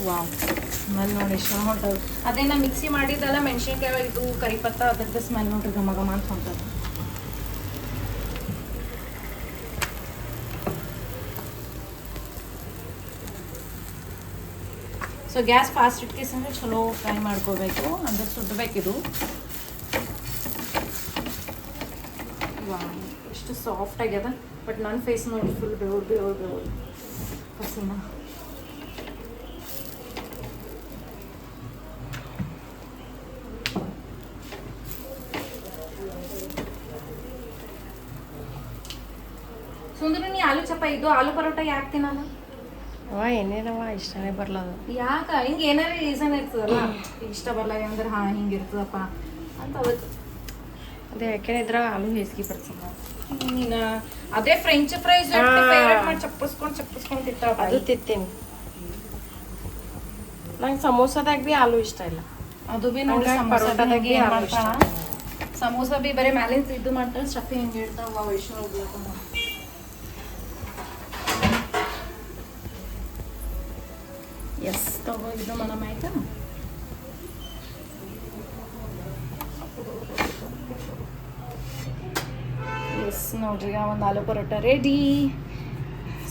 ವಾವ್, ಸ್ಮೆಲ್ ನೋಡಿ ಎಷ್ಟು ಹೊಂಟದು. ಅದೇ ನಾ ಮಿಕ್ಸಿ ಮಾಡಿದ್ದಲ್ಲ ಮೆಣಸಿನ್ಕಾಯಿ ಇದು ಕರಿಪತ್ತ, ಅದ್ರದ್ದು ಸ್ಮೆಲ್ ನೋಡ್ರಿ ಘಮ ಘಮ ಅಂತ ಹೊಂಟದು. ಸೊ ಗ್ಯಾಸ್ ಫಾಸ್ಟ್ ಇಟ್ಕೇಸಂದ್ರೆ ಚಲೋ ಫ್ರೈ ಮಾಡ್ಕೋಬೇಕು, ಅಂದ್ರೆ ಸುಡ್ಬೇಕಿದು. ಎಷ್ಟು ಸಾಫ್ಟ್ ಆಗ್ಯದ. ಬಟ್ ನನ್ನ ಫೇಸ್ ನೋಡಿ ಫುಲ್ ಬೆವ್ರು ಹಸಿನ. ಸುಂದರ ನೀ ಆಲೂ ಪರೋಟ ಯಾಕೆ ತಿನ್ನಲ್ಲ? ಏನೇನವ ಇಷ್ಟನೇ ಬರ್ಲದು. ಯಾಕ ಹಿಂಗೆ ಏನಾರ ರೀಸನ್ ಇರ್ತದಲ್ಲ, ಇಷ್ಟ ಬರ್ಲ ಅಂದ್ರೆ ಹಾಂ ಹಿಂಗೆ ಇರ್ತದಪ್ಪ ಅಂತ. ಅದಕ್ಕೆ ಅದೇ ಯಾಕೆ ಇದ್ರಾಗ ಆಲೂ ಹೇಸಿಗೆ ಬರ್ತದ. ನೀನು ಅದೇ ಫ್ರೆಂಚ್ ಫ್ರೈಸ್ ಫೇವ್ರೇಟ್ ಮಾಡಿ ಚಪ್ಪಿಸ್ಕೊಂಡು ತಿಂತಾವ. ಅದು ತಿಂತೀನಿ. ನಂಗೆ ಸಮೋಸದಾಗ ಭೀ ಆಲೂ ಇಷ್ಟ ಇಲ್ಲ. ಅದು ಭೀ ನೋಡಿ ಪರೋಟದಾಗ ಏನು ಮಾಡ್ತಾಳ, ಸಮೋಸ ಭೀ ಬರೀ ಮ್ಯಾಲಿನ ಇದು ಮಾಡ್ತಾಳೆ, ಸ್ಟಫಿಂಗ್ ಹಿಂಗೆ ಇಡ್ತಾವ. ಎಷ್ಟು ಹೋಗ್ಲಕ್ಕ ಎಸ್ ತಗೋ ಇದು ಮನಮ್ ಆಯ್ತಾ. ಎಸ್ ನೋಡ್ರಿ ಒಂದು aloo paratha ready.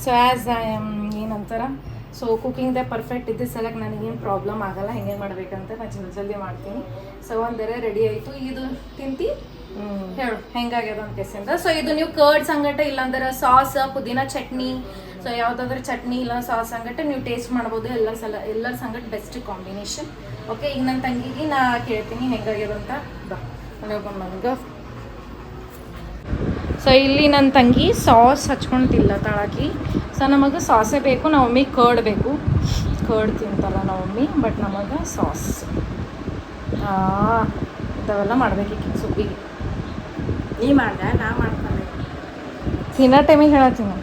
So as I am ಏನಂತಾರ, ಸೊ ಕುಕಿಂಗ್ದೇ ಪರ್ಫೆಕ್ಟ್ ಇದ್ದ ಸಲಕ್ಕೆ ನನಗೇನು ಪ್ರಾಬ್ಲಮ್ ಆಗಲ್ಲ ಹೆಂಗೆ ಮಾಡ್ಬೇಕಂತ. ನಾನು ಜಲ್ದಿ ಮಾಡ್ತೀನಿ. ಸೊ ಒಂದರೆ ರೆಡಿ ಆಯಿತು. ಇದು ತಿಂತಿ ಹೇಳು ಹೆಂಗಾಗ್ಯದ ಅಂತ ಕೇಸಿಂದ. ಸೊ ಇದು ನೀವು ಕರ್ಡ್ ಸಂಗಟ ಇಲ್ಲಾಂದ್ರೆ ಸಾಸ್ ಪುದೀನ ಚಟ್ನಿ, ಸೊ ಯಾವುದಾದ್ರೂ ಚಟ್ನಿ ಇಲ್ಲ ಸಾಸ್ ಸಂಗಟ ನೀವು ಟೇಸ್ಟ್ ಮಾಡ್ಬೋದು. ಎಲ್ಲರ ಸಂಗಟ ಬೆಸ್ಟ್ ಕಾಂಬಿನೇಷನ್. ಓಕೆ, ಈಗ ನನ್ನ ತಂಗಿಗೆ ನಾ ಕೇಳ್ತೀನಿ ಹೆಂಗಾಗ್ಯದ ಅಂತ. ನನಗೆ ಸೊ ಇಲ್ಲಿ ನನ್ನ ತಂಗಿ ಸಾಸ್ ಹಚ್ಕೊಳ್ತಿಲ್ಲ ತಳಕಿ. ಸೊ ನಮಗೆ ಸಾಸೇ ಬೇಕು, ನಮ್ಮ ಮಮ್ಮಿ ಕರ್ಡ್ ಬೇಕು. ಕರ್ಡ್ ತಿಂತಲ್ಲ ನಮ್ಮ ಮಮ್ಮಿ, ಬಟ್ ನಮಗೆ ಸಾಸ್ ಇಂಥವೆಲ್ಲ ಮಾಡ್ಬೇಕೀಗ ಸುಬ್ಬಿಗೆ. ನೀ ಮಾಡ್ದೆ, ನಾ ಮಾಡ್ಕೊಂಡೆ. ತಿನ್ನೋ ಟೈಮಿಗೆ ಹೇಳತ್ತೀನಿ.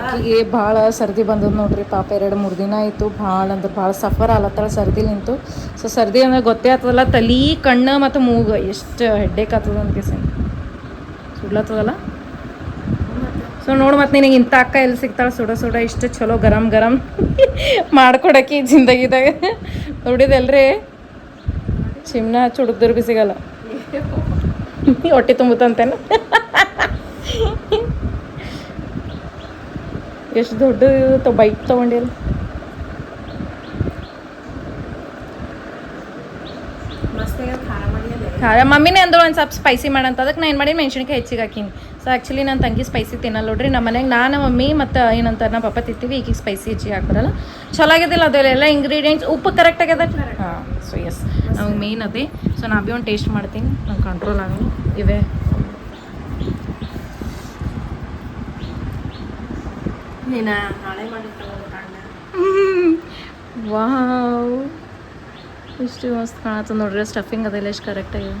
ಆಕೆಗೆ ಭಾಳ ಸರ್ದಿ ಬಂದದ್ದು ನೋಡ್ರಿ ಪಾಪ. 2-3 ದಿನ ಆಯಿತು. ಭಾಳ ಅಂದ್ರೆ ಭಾಳ ಸಫರ್ ಆಲತ್ತಾಳ ಸರ್ದಿ ನಿಂತು. ಸೊ ಸರ್ದಿ ಅಂದ್ರೆ ಗೊತ್ತೇ ಆಗ್ತದಲ್ಲ, ತಲೆ ಕಣ್ಣು ಮತ್ತು ಮೂಗು ಎಷ್ಟು ಹೆಡ್ಡೇಕ್ ಆಗ್ತದ ಅಂತ ಕೇಸಿ ಸುಡ್ಲತ್ತದಲ್ಲ. ಸೊ ನೋಡು, ಮತ್ತು ನಿನಗೆ ಇಂಥ ಅಕ್ಕ ಎಲ್ಲಿ ಸಿಗ್ತಾಳೆ ಸುಡ ಇಷ್ಟು ಚಲೋ ಗರಂ ಮಾಡ್ಕೊಡಕ್ಕೆ ಜಿಂದಗಿದಾಗ. ನೋಡಿದೆಲ್ರಿ, ಚಿಮ್ನ ಹಚ್ಚಿ ಹುಡುಕ್ದ್ರು ಬಿ ಸಿಗಲ್ಲ. ಹೊಟ್ಟೆ ತುಂಬುತ್ತಂತೇನು. ಎಷ್ಟು ದೊಡ್ಡ ಬೈಕ್ ತೊಗೊಂಡಿಲ್ಲ. ಮಸ್ತ್ ಖಾರ ಮಾಡಿ ಅಲ್ಲ ಖಾರ ಮಮ್ಮಿನೇ ಅಂದ್ರು ಒಂದು ಸ್ವಲ್ಪ ಸ್ಪೈಸಿ ಮಾಡಂತ ಅದಕ್ಕೆ ನಾನು ಏನು ಮಾಡಿ ಮೆಣಸಿನ್ಕಾಯಿ ಹೆಚ್ಚಿಗೆ ಹಾಕೀನಿ ಸೊ ಆ್ಯಕ್ಚುಲಿ ನನ್ನ ತಂಗಿ ಸ್ಪೈಸಿ ತಿನ್ನಲ್ಲ ನೋಡ್ರಿ ನಮ್ಮ ಮನೆಗೆ ನಾನು ಮಮ್ಮಿ ಮತ್ತು ಏನಂತಾರೆ ನಮ್ಮ ಪಪ್ಪ ತಿಂತೀವಿ ಈಗೀಗ ಸ್ಪೈಸಿ ಹೆಚ್ಚಿಗೆ ಹಾಕ್ಬರಲ್ಲ ಚಲೋ ಆಗಿದ್ದಿಲ್ಲ ಅದೆಲ್ಲ ಇಂಗ್ರೀಡಿಯೆಂಟ್ಸ್ ಉಪ್ಪು ಕರೆಕ್ಟ್ ಆಗ್ಯದ ಹಾಂ ಸೊ ಎಸ್ ನಮಗೆ ಮೇನ್ ಅದೇ ಸೊ ನಾ ಭೀ ಒಂದು ಟೇಸ್ಟ್ ಮಾಡ್ತೀನಿ ನಂಗೆ ಕಂಟ್ರೋಲ್ ಆಗಲ್ಲ ಇವೆ ನೀನು ನಾಳೆ ಮಾಡಿ ವಾವ್ ಇಷ್ಟು ಮಸ್ತ್ ಕಾಣತ್ತ ನೋಡ್ರಿ ಸ್ಟಫಿಂಗ್ ಅದೆಲ್ಲ ಎಷ್ಟು ಕರೆಕ್ಟಾಗಿದೆ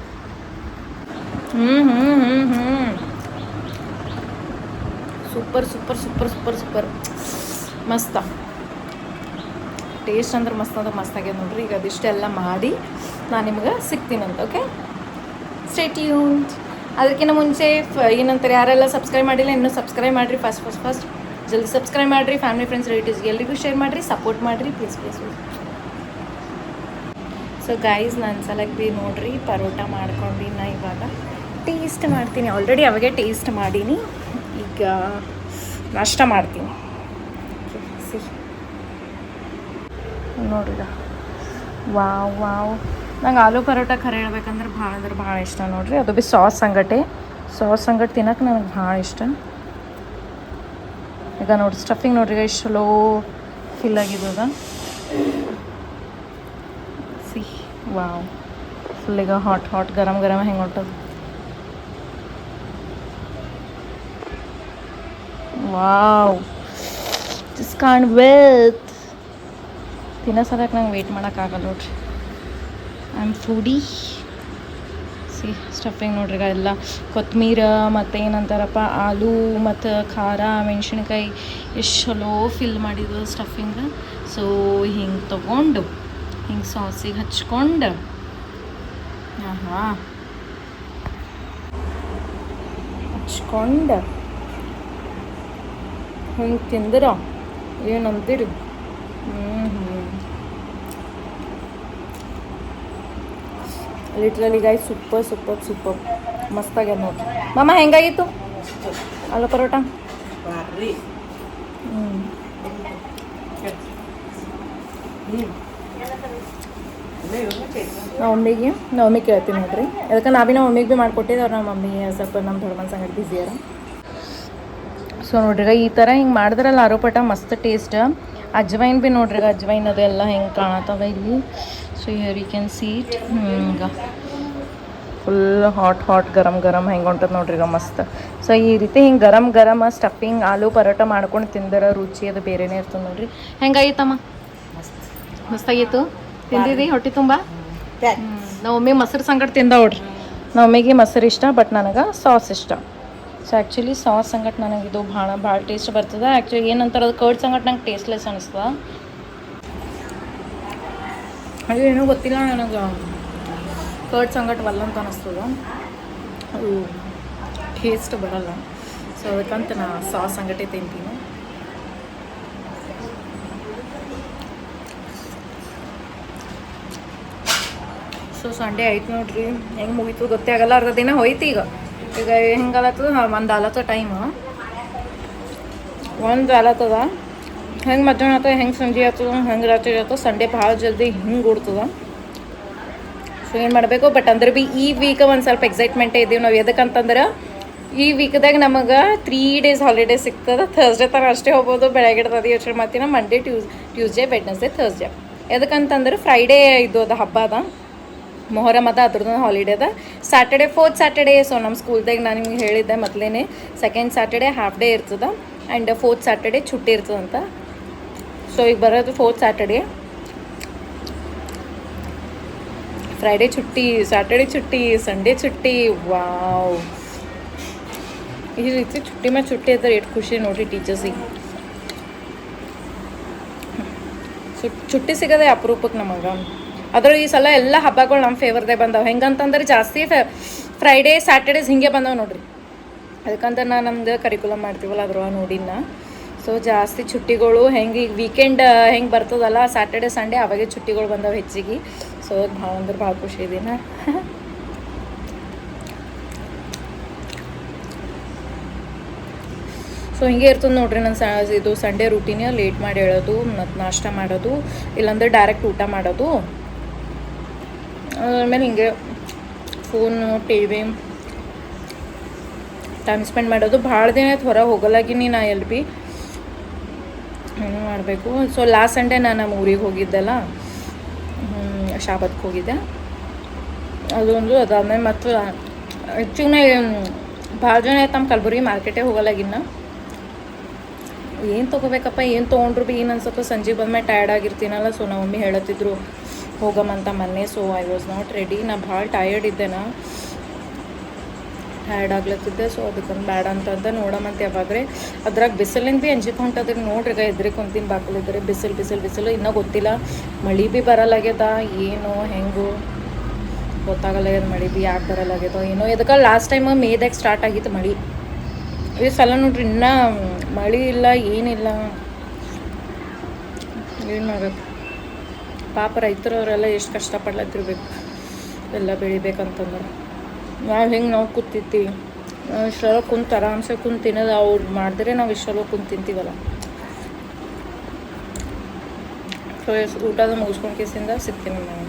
super super super super super ಮಸ್ತ ಟೇಸ್ಟ್ ಅಂದ್ರೆ ಮಸ್ತ್ ಆಗ್ಯದ ನೋಡ್ರಿ ಈಗ ಅದಿಷ್ಟೆಲ್ಲ ಮಾಡಿ ನಾನು ನಿಮ್ಗೆ ಸಿಗ್ತೀನಂತ ಓಕೆ ಸ್ಟೇ ಟ್ಯೂನ್ಡ್ ಅದಕ್ಕಿಂತ ಮುಂಚೆ ಏನಂತಾರೆ ಯಾರೆಲ್ಲ ಸಬ್ಸ್ಕ್ರೈಬ್ ಮಾಡಿಲ್ಲ ಇನ್ನೂ ಸಬ್ಸ್ಕ್ರೈಬ್ ಮಾಡಿರಿ ಫಸ್ಟ್ ಜಲ್ದಿ ಸಬ್ಸ್ಕ್ರೈಬ್ ಮಾಡಿರಿ ಫ್ಯಾಮಿಲಿ ಫ್ರೆಂಡ್ಸ್ ರಿಲೇಟಿವ್ಸ್ಗೆ ಎಲ್ರಿಗೂ ಶೇರ್ ಮಾಡಿರಿ ಸಪೋರ್ಟ್ ಮಾಡಿರಿ ಪ್ಲೀಸ್ ಸೊ ಗೈಸ್ ನಾನು ಸಲಕ್ಕೆ ನೋಡ್ರಿ ಪರೋಟ ಮಾಡ್ಕೊಂಡು ನಾ ಇವಾಗ ಟೇಸ್ಟ್ ಮಾಡ್ತೀನಿ ಆಲ್ರೆಡಿ ಅವಾಗೆ ಟೇಸ್ಟ್ ಮಾಡೀನಿ ಈಗ ನಾಷ್ಟ ಮಾಡ್ತೀನಿ ಸಿ ನೋಡ್ರಿ ವಾವ್ ನಂಗೆ ಆಲೂ ಪರೋಟ ಖರೆ ಹೇಳ್ಬೇಕಂದ್ರೆ ಭಾಳ ಇಷ್ಟ ನೋಡ್ರಿ ಅದು ಭೀ ಸಾಸ್ ಸಂಗಟೆ ತಿನ್ನಕ್ಕೆ ನನಗೆ ಭಾಳ ಇಷ್ಟ ಈಗ ನೋಡ್ರಿ ಸ್ಟಫಿಂಗ್ ನೋಡ್ರಿ ಎಷ್ಟು ಚಲೋ ಫಿಲ್ ಆಗಿದ್ದದ ಸಿ ವಾವ್ ಫುಲ್ ಈಗ ಹಾಟ್ ಗರಂ ಹೆಂಗೆ ಹೊಂಟದು ವಾವ್ ಜಸ್ಟ್ ಕಾಂಟ್ ವೇಟ್ ತಿನ್ನೋ ಸಲಕ್ಕೆ ನಂಗೆ ವೆಯ್ಟ್ ಮಾಡೋಕ್ಕಾಗಲ್ಲ ನೋಡ್ರಿ I am foodie C stuffing ನೋಡ್ರಿ ಎಲ್ಲ ಕೊತ್ತಂಬರಿ ಮತ್ತು ಏನಂತಾರಪ್ಪ ಆಲೂ ಮತ್ತು ಖಾರ ಮೆಣಸಿನ್ಕಾಯಿ ಎಷ್ಟು ಚಲೋ ಫಿಲ್ ಮಾಡಿದ್ದು ಸ್ಟಫಿಂಗ್ ಸೊ ಹಿಂಗೆ ತೊಗೊಂಡು ಹಿಂಗೆ ಸಾಸಿಗೆ ಹಚ್ಕೊಂಡು ಹಚ್ಕೊಂಡು ಹಿಂಗೆ ತಿಂದ್ರೆ ಏನಂತೀರಿ ಲಿಟ್ರಲಿ ಗಾಯ್ ಸೂಪರ್ ಮಸ್ತಾಗ್ಯದ ನೋಡ್ರಿ ಮಾಮ ಹೆಂಗಾಗಿತ್ತು ಆಲೂ ಪರೋಟ ನಾವು ಮಮ್ಮಿ ಕೇಳ್ತೀನಿ ನೋಡ್ರಿ ಅದಕ್ಕೆ ನಾ ಮಮ್ಮಿಗೆ ಭೀ ಮಾಡಿಕೊಟ್ಟಿದ್ದೆ ಅವ್ರು ನಮ್ಮ ಮಮ್ಮಿ ಸ್ವಲ್ಪ ನಮ್ಮ ದೊಡ್ಡಮ್ಮನ ಸಂಗಡ ಬಿಸಿಯಾರ ಸೊ ನೋಡ್ರಿ ಈ ಥರ ಹಿಂಗೆ ಮಾಡಿದ್ರಲ್ಲ ಆಲೂ ಪರೋಟ ಮಸ್ತ್ ಟೇಸ್ಟ್ ಅಜ್ವೈನ್ ಭೀ ನೋಡ್ರಿ ಅಜ್ವೈನ್ ಅದೆಲ್ಲ ಹೆಂಗೆ ಕಾಣತ್ತವ ಇಲ್ಲಿ so here you can see it ಹಿಂಗೆ ಫುಲ್ ಹಾಟ್ ಗರಂ ಹೆಂಗೆ ಹೊಂಟದ ನೋಡ್ರಿ ಈಗ ಮಸ್ತ್ ಸೊ ಈ ರೀತಿ ಹಿಂಗೆ ಗರಂ ಸ್ಟಫಿಂಗ್ ಆಲೂ ಪರೋಟ ಮಾಡ್ಕೊಂಡು ತಿಂದರ ರುಚಿ ಅದು ಬೇರೆನೇ ಇರ್ತದೆ ನೋಡ್ರಿ ಹೆಂಗಾಗಿತ್ತಮ್ಮ ಮಸ್ತಾಗಿತ್ತು ತಿಂದಿದ್ದಿ ಹೊಟ್ಟೆ ತುಂಬ ನಾವು ಒಮ್ಮೆ ಮೊಸರು ಸಂಗಟ ತಿಂದ ನೋಡ್ರಿ ನಾವು ಒಮ್ಮೆಗೆ ಮೊಸರು ಇಷ್ಟ ಬಟ್ ನನಗೆ ಸಾಸ್ ಇಷ್ಟ ಸೊ ಆ್ಯಕ್ಚುಲಿ ಸಾಸ್ ಸಂಗಟ ನನಗೆ ಇದು ಭಾಳ ಟೇಸ್ಟ್ ಬರ್ತದೆ ಆ್ಯಕ್ಚುಲಿ ಏನಂತಾರೆ ಅದು ಕರ್ಡ್ ಸಂಗಟ ನಂಗೆ ಟೇಸ್ಟ್ಲೆಸ್ ಅನಿಸ್ತದ ಅದು ಏನೂ ಗೊತ್ತಿಲ್ಲ ನನಗೆ ಕರ್ಡ್ ಸಂಗಟ ವಲ್ಲ ಅಂತ ಅನ್ನಿಸ್ತದ ಅದು ಟೇಸ್ಟ್ ಬರಲ್ಲ ಸೊ ಅದಕ್ಕಂತ ನಾ ಸಾಸ್ ಸಂಗಟೆ ತಿಂತೀನಿ ಸೊ ಸಂಡೇ ಆಯ್ತು ನೋಡ್ರಿ ಹೆಂಗೆ ಮುಗೀತು ಗೊತ್ತೇ ಆಗಲ್ಲ ಅರ್ಧ ದಿನ ಹೋಯ್ತು ಈಗ ಹೆಂಗಾಲತ್ತದ ಒಂದು ಆಲತ್ತ ಟೈಮ್ ಒಂದು ಆಲತ್ತದ ಹೆಂಗೆ ಮಧ್ಯಾಹ್ನ ಆತದ ಹೆಂಗೆ ಸಂಜೆ ಆಗ್ತದ ಹೆಂಗೆ ರಾತ್ರಿ ಆಗ್ತದೆ ಸಂಡೇ ಭಾಳ ಜಲ್ದಿ ಹಿಂಗೆ ಓಡ್ತದ ಸೊ ಏನು ಮಾಡಬೇಕು ಬಟ್ ಅಂದ್ರೆ ಭೀ ಈ ವೀಕ್ ಒಂದು ಸ್ವಲ್ಪ ಎಕ್ಸೈಟ್ಮೆಂಟೇ ಇದ್ದೀವಿ ನಾವು ಎದಕ್ಕಂತಂದ್ರೆ ಈ ವೀಕ್ದಾಗ ನಮಗೆ 3 days ಹಾಲಿಡೇ ಸಿಗ್ತದೆ ಥರ್ಸ್ಡೇ ತನಕ ಅಷ್ಟೇ ಹೋಗ್ಬೋದು ಬೆಳಗ್ಗೆ ಇರ್ತದೆ ಯೋಚನೆ ಮಾಡ್ತೀನಿ ಮಂಡೇ ಟ್ಯೂಸ್ಡೇ ವೆಡ್ನೆಸ್ಡೇ ಥರ್ಸ್ಡೇ ಎದಕ್ಕಂತಂದ್ರೆ ಫ್ರೈಡೇ ಇದು ಅದು ಹಬ್ಬ ಅದ ಮೊಹರಮ್ ಅದ ಅದ್ರದ್ದು ಹಾಲಿಡೇ ಅದ ಸ್ಯಾಟರ್ಡೇ 4th ಸ್ಯಾಟರ್ಡೇ ಸೊ ನಮ್ಮ ಸ್ಕೂಲ್ದಾಗ ನಾನು ನಿಮ್ಗೆ ಹೇಳಿದ್ದೆ ಮೊದಲೇ 2nd ಸ್ಯಾಟರ್ಡೇ ಹಾಫ್ ಡೇ ಇರ್ತದೆ ಆ್ಯಂಡ್ 4th ಸ್ಯಾಟರ್ಡೇ छुट्टी ಇರ್ತದಂತ ಸೊ ಈಗ ಬರೋದು 4th ಸ್ಯಾಟರ್ಡೇ ಫ್ರೈಡೇ छुट्टी ಸ್ಯಾಟರ್ಡೇ छुट्टी ಸಂಡೇ छुट्टी ವಾವ್ ಈ ರೀತಿ छुट्टी ಮೇಲೆ छुट्टी ಇದ್ರೆ ಎಷ್ಟು ಖುಷಿ ನೋಡಿರಿ ಟೀಚರ್ಸಿಗೆ ಸೊ छुट्टी ಸಿಗೋದೇ ಅಪರೂಪಕ್ಕೆ ನಮಗೆ ಅದ್ರ ಈ ಸಲ ಎಲ್ಲ ಹಬ್ಬಗಳು ನಮ್ಮ ಫೇವರ್ದಾಗ ಬಂದಾವೆ ಹೆಂಗಂತಂದ್ರೆ ಜಾಸ್ತಿ ಫ್ರೈಡೇ ಸ್ಯಾಟರ್ಡೇಸ್ ಹಿಂಗೆ ಬಂದಾವೆ ನೋಡ್ರಿ ಅದಕ್ಕಂತ ನಾನು ನಮ್ದು ಕರಿಕ್ಯುಲಮ್ ಮಾಡ್ತೀವಲ್ಲ ಅದ್ರೊಳಗೆ ನೋಡಿನ ಸೊ ಜಾಸ್ತಿ छुट्टीಗಳು ಹೆಂಗೆ ಈಗ ವೀಕೆಂಡ್ ಹೆಂಗೆ ಬರ್ತದಲ್ಲ ಸ್ಯಾಟರ್ಡೇ ಸಂಡೇ ಅವಾಗೆ छुट्टीಗಳು ಬಂದಾವೆ ಹೆಚ್ಚಿಗೆ ಸೊ ಭಾಳ ಅಂದ್ರೆ ಭಾಳ ಖುಷಿ ಇದೀನ ಸೊ ಹಿಂಗೆ ಇರ್ತದೆ ನೋಡ್ರಿ ನನ್ನ ಇದು ಸಂಡೇ ರೂಟೀನ್ ಲೇಟ್ ಮಾಡಿ ಹೇಳೋದು ಮತ್ತು ನಾಷ್ಟ ಮಾಡೋದು ಇಲ್ಲಾಂದ್ರೆ ಡೈರೆಕ್ಟ್ ಊಟ ಮಾಡೋದು ಆಮೇಲೆ ಹಿಂಗೆ phone T V time spend ಮಾಡೋದು. ಭಾಳ ದಿನ ಆಯ್ತು ಹೊರಗೆ ಹೋಗಲಾಗಿನಿ ನಾ ಎಲ್ಲಿ ಭೀ ಏನು ಮಾಡಬೇಕು. ಸೊ ಲಾಸ್ಟ್ ಸಂಡೇ ನಾನು ನಮ್ಮ ಊರಿಗೆ ಹೋಗಿದ್ದೆಲ್ಲ, ಶಾಬತ್ಗೆ ಹೋಗಿದ್ದೆ. ಅದೊಂದು ಅದಾದ್ಮೇಲೆ ಮತ್ತು ಹೆಚ್ಚಿಗೆ ಭಾಳ ಜನ ಆಯ್ತು ನಮ್ಮ ಕಲಬುರ್ಗಿ ಮಾರ್ಕೆಟೇ ಹೋಗಲಾಗಿನ್ನ. ಏನು ತೊಗೋಬೇಕಪ್ಪ, ಏನು ತೊಗೊಂಡ್ರು ಭೀ ಏನು ಅನ್ಸತ್ತೋ, ಸಂಜೆಗೆ ಬಂದ್ಮೇಲೆ ಟಯರ್ಡ್ ಆಗಿರ್ತೀನಲ್ಲ. ಸೊ ನಮ್ಮ ಮಮ್ಮಿ ಹೇಳತ್ತಿದ್ರು ಹೋಗಮಂತ ಮೊನ್ನೆ. So I was not ready. ನಾ ಭಾಳ ಟಯರ್ಡ್ ಇದ್ದೆ, ಟಯರ್ಡ್ ಆಗ್ಲತ್ತಿದ್ದೆ. ಸೊ ಅದಕ್ಕೊಂದು ಬ್ಯಾಡ ಅಂತಂದ ನೋಡಮಂತ. ಯಾವಾಗ್ರೆ ಅದ್ರಾಗ ಬಿಸಿಲಿಂದ ಭೀ ಅಂಜಿಕೆ ಹೊಂಟದ್ರಿ ನೋಡ್ರಿ. ಈಗ ಎದ್ರಿ ಕುಂತೀನಿ ಬಾಕಲಿದ್ರೆ ಬಿಸಿಲು ಇನ್ನೂ ಗೊತ್ತಿಲ್ಲ. ಮಳೆ ಭೀ ಬರಲಾಗ್ಯದ, ಏನು ಹೆಂಗು ಗೊತ್ತಾಗಲ್ಲಾಗ್ಯದ. ಮಳೆ ಭೀ ಯಾಕೆ ಬರಲಾಗ್ಯದ ಏನೋ. ಇದಕ್ಕೆ ಲಾಸ್ಟ್ ಟೈಮ್ ಮೇದಾಗ ಸ್ಟಾರ್ಟ್ ಆಗಿತ್ತು ಮಳೆ. ಈ ಸಲ ನೋಡ್ರಿ ಇನ್ನೂ ಮಳೆ ಇಲ್ಲ, ಏನಿಲ್ಲ. ಏನು ಮಾಡಬೇಕು ಪಾಪ ರೈತರು ಅವರೆಲ್ಲ ಎಷ್ಟು ಕಷ್ಟಪಡ್ಲತ್ತಿರ್ಬೇಕು ಎಲ್ಲ ಬೆಳಿಬೇಕಂತಂದ್ರೆ. ನಾವು ಹಿಂಗೆ ನಾವು ಕೂತಿರ್ತೀವಿ, ಇಷ್ಟೆಲ್ಲ ಕುಂತು ಆರಾಮ್ಸೆ ಕುಂತು ತಿನ್ನೋದು. ಅವ್ರು ಮಾಡಿದ್ರೆ ನಾವು ಇಷ್ಟೆಲ್ಲ ಕುಂತು ತಿಂತೀವಲ್ಲ. ಸೊ ಊಟದ ಮುಗಿಸ್ಕೊಂಡು ಕೇಸಿಂದ ಸಿಗ್ತೀನಿ ನಾನು.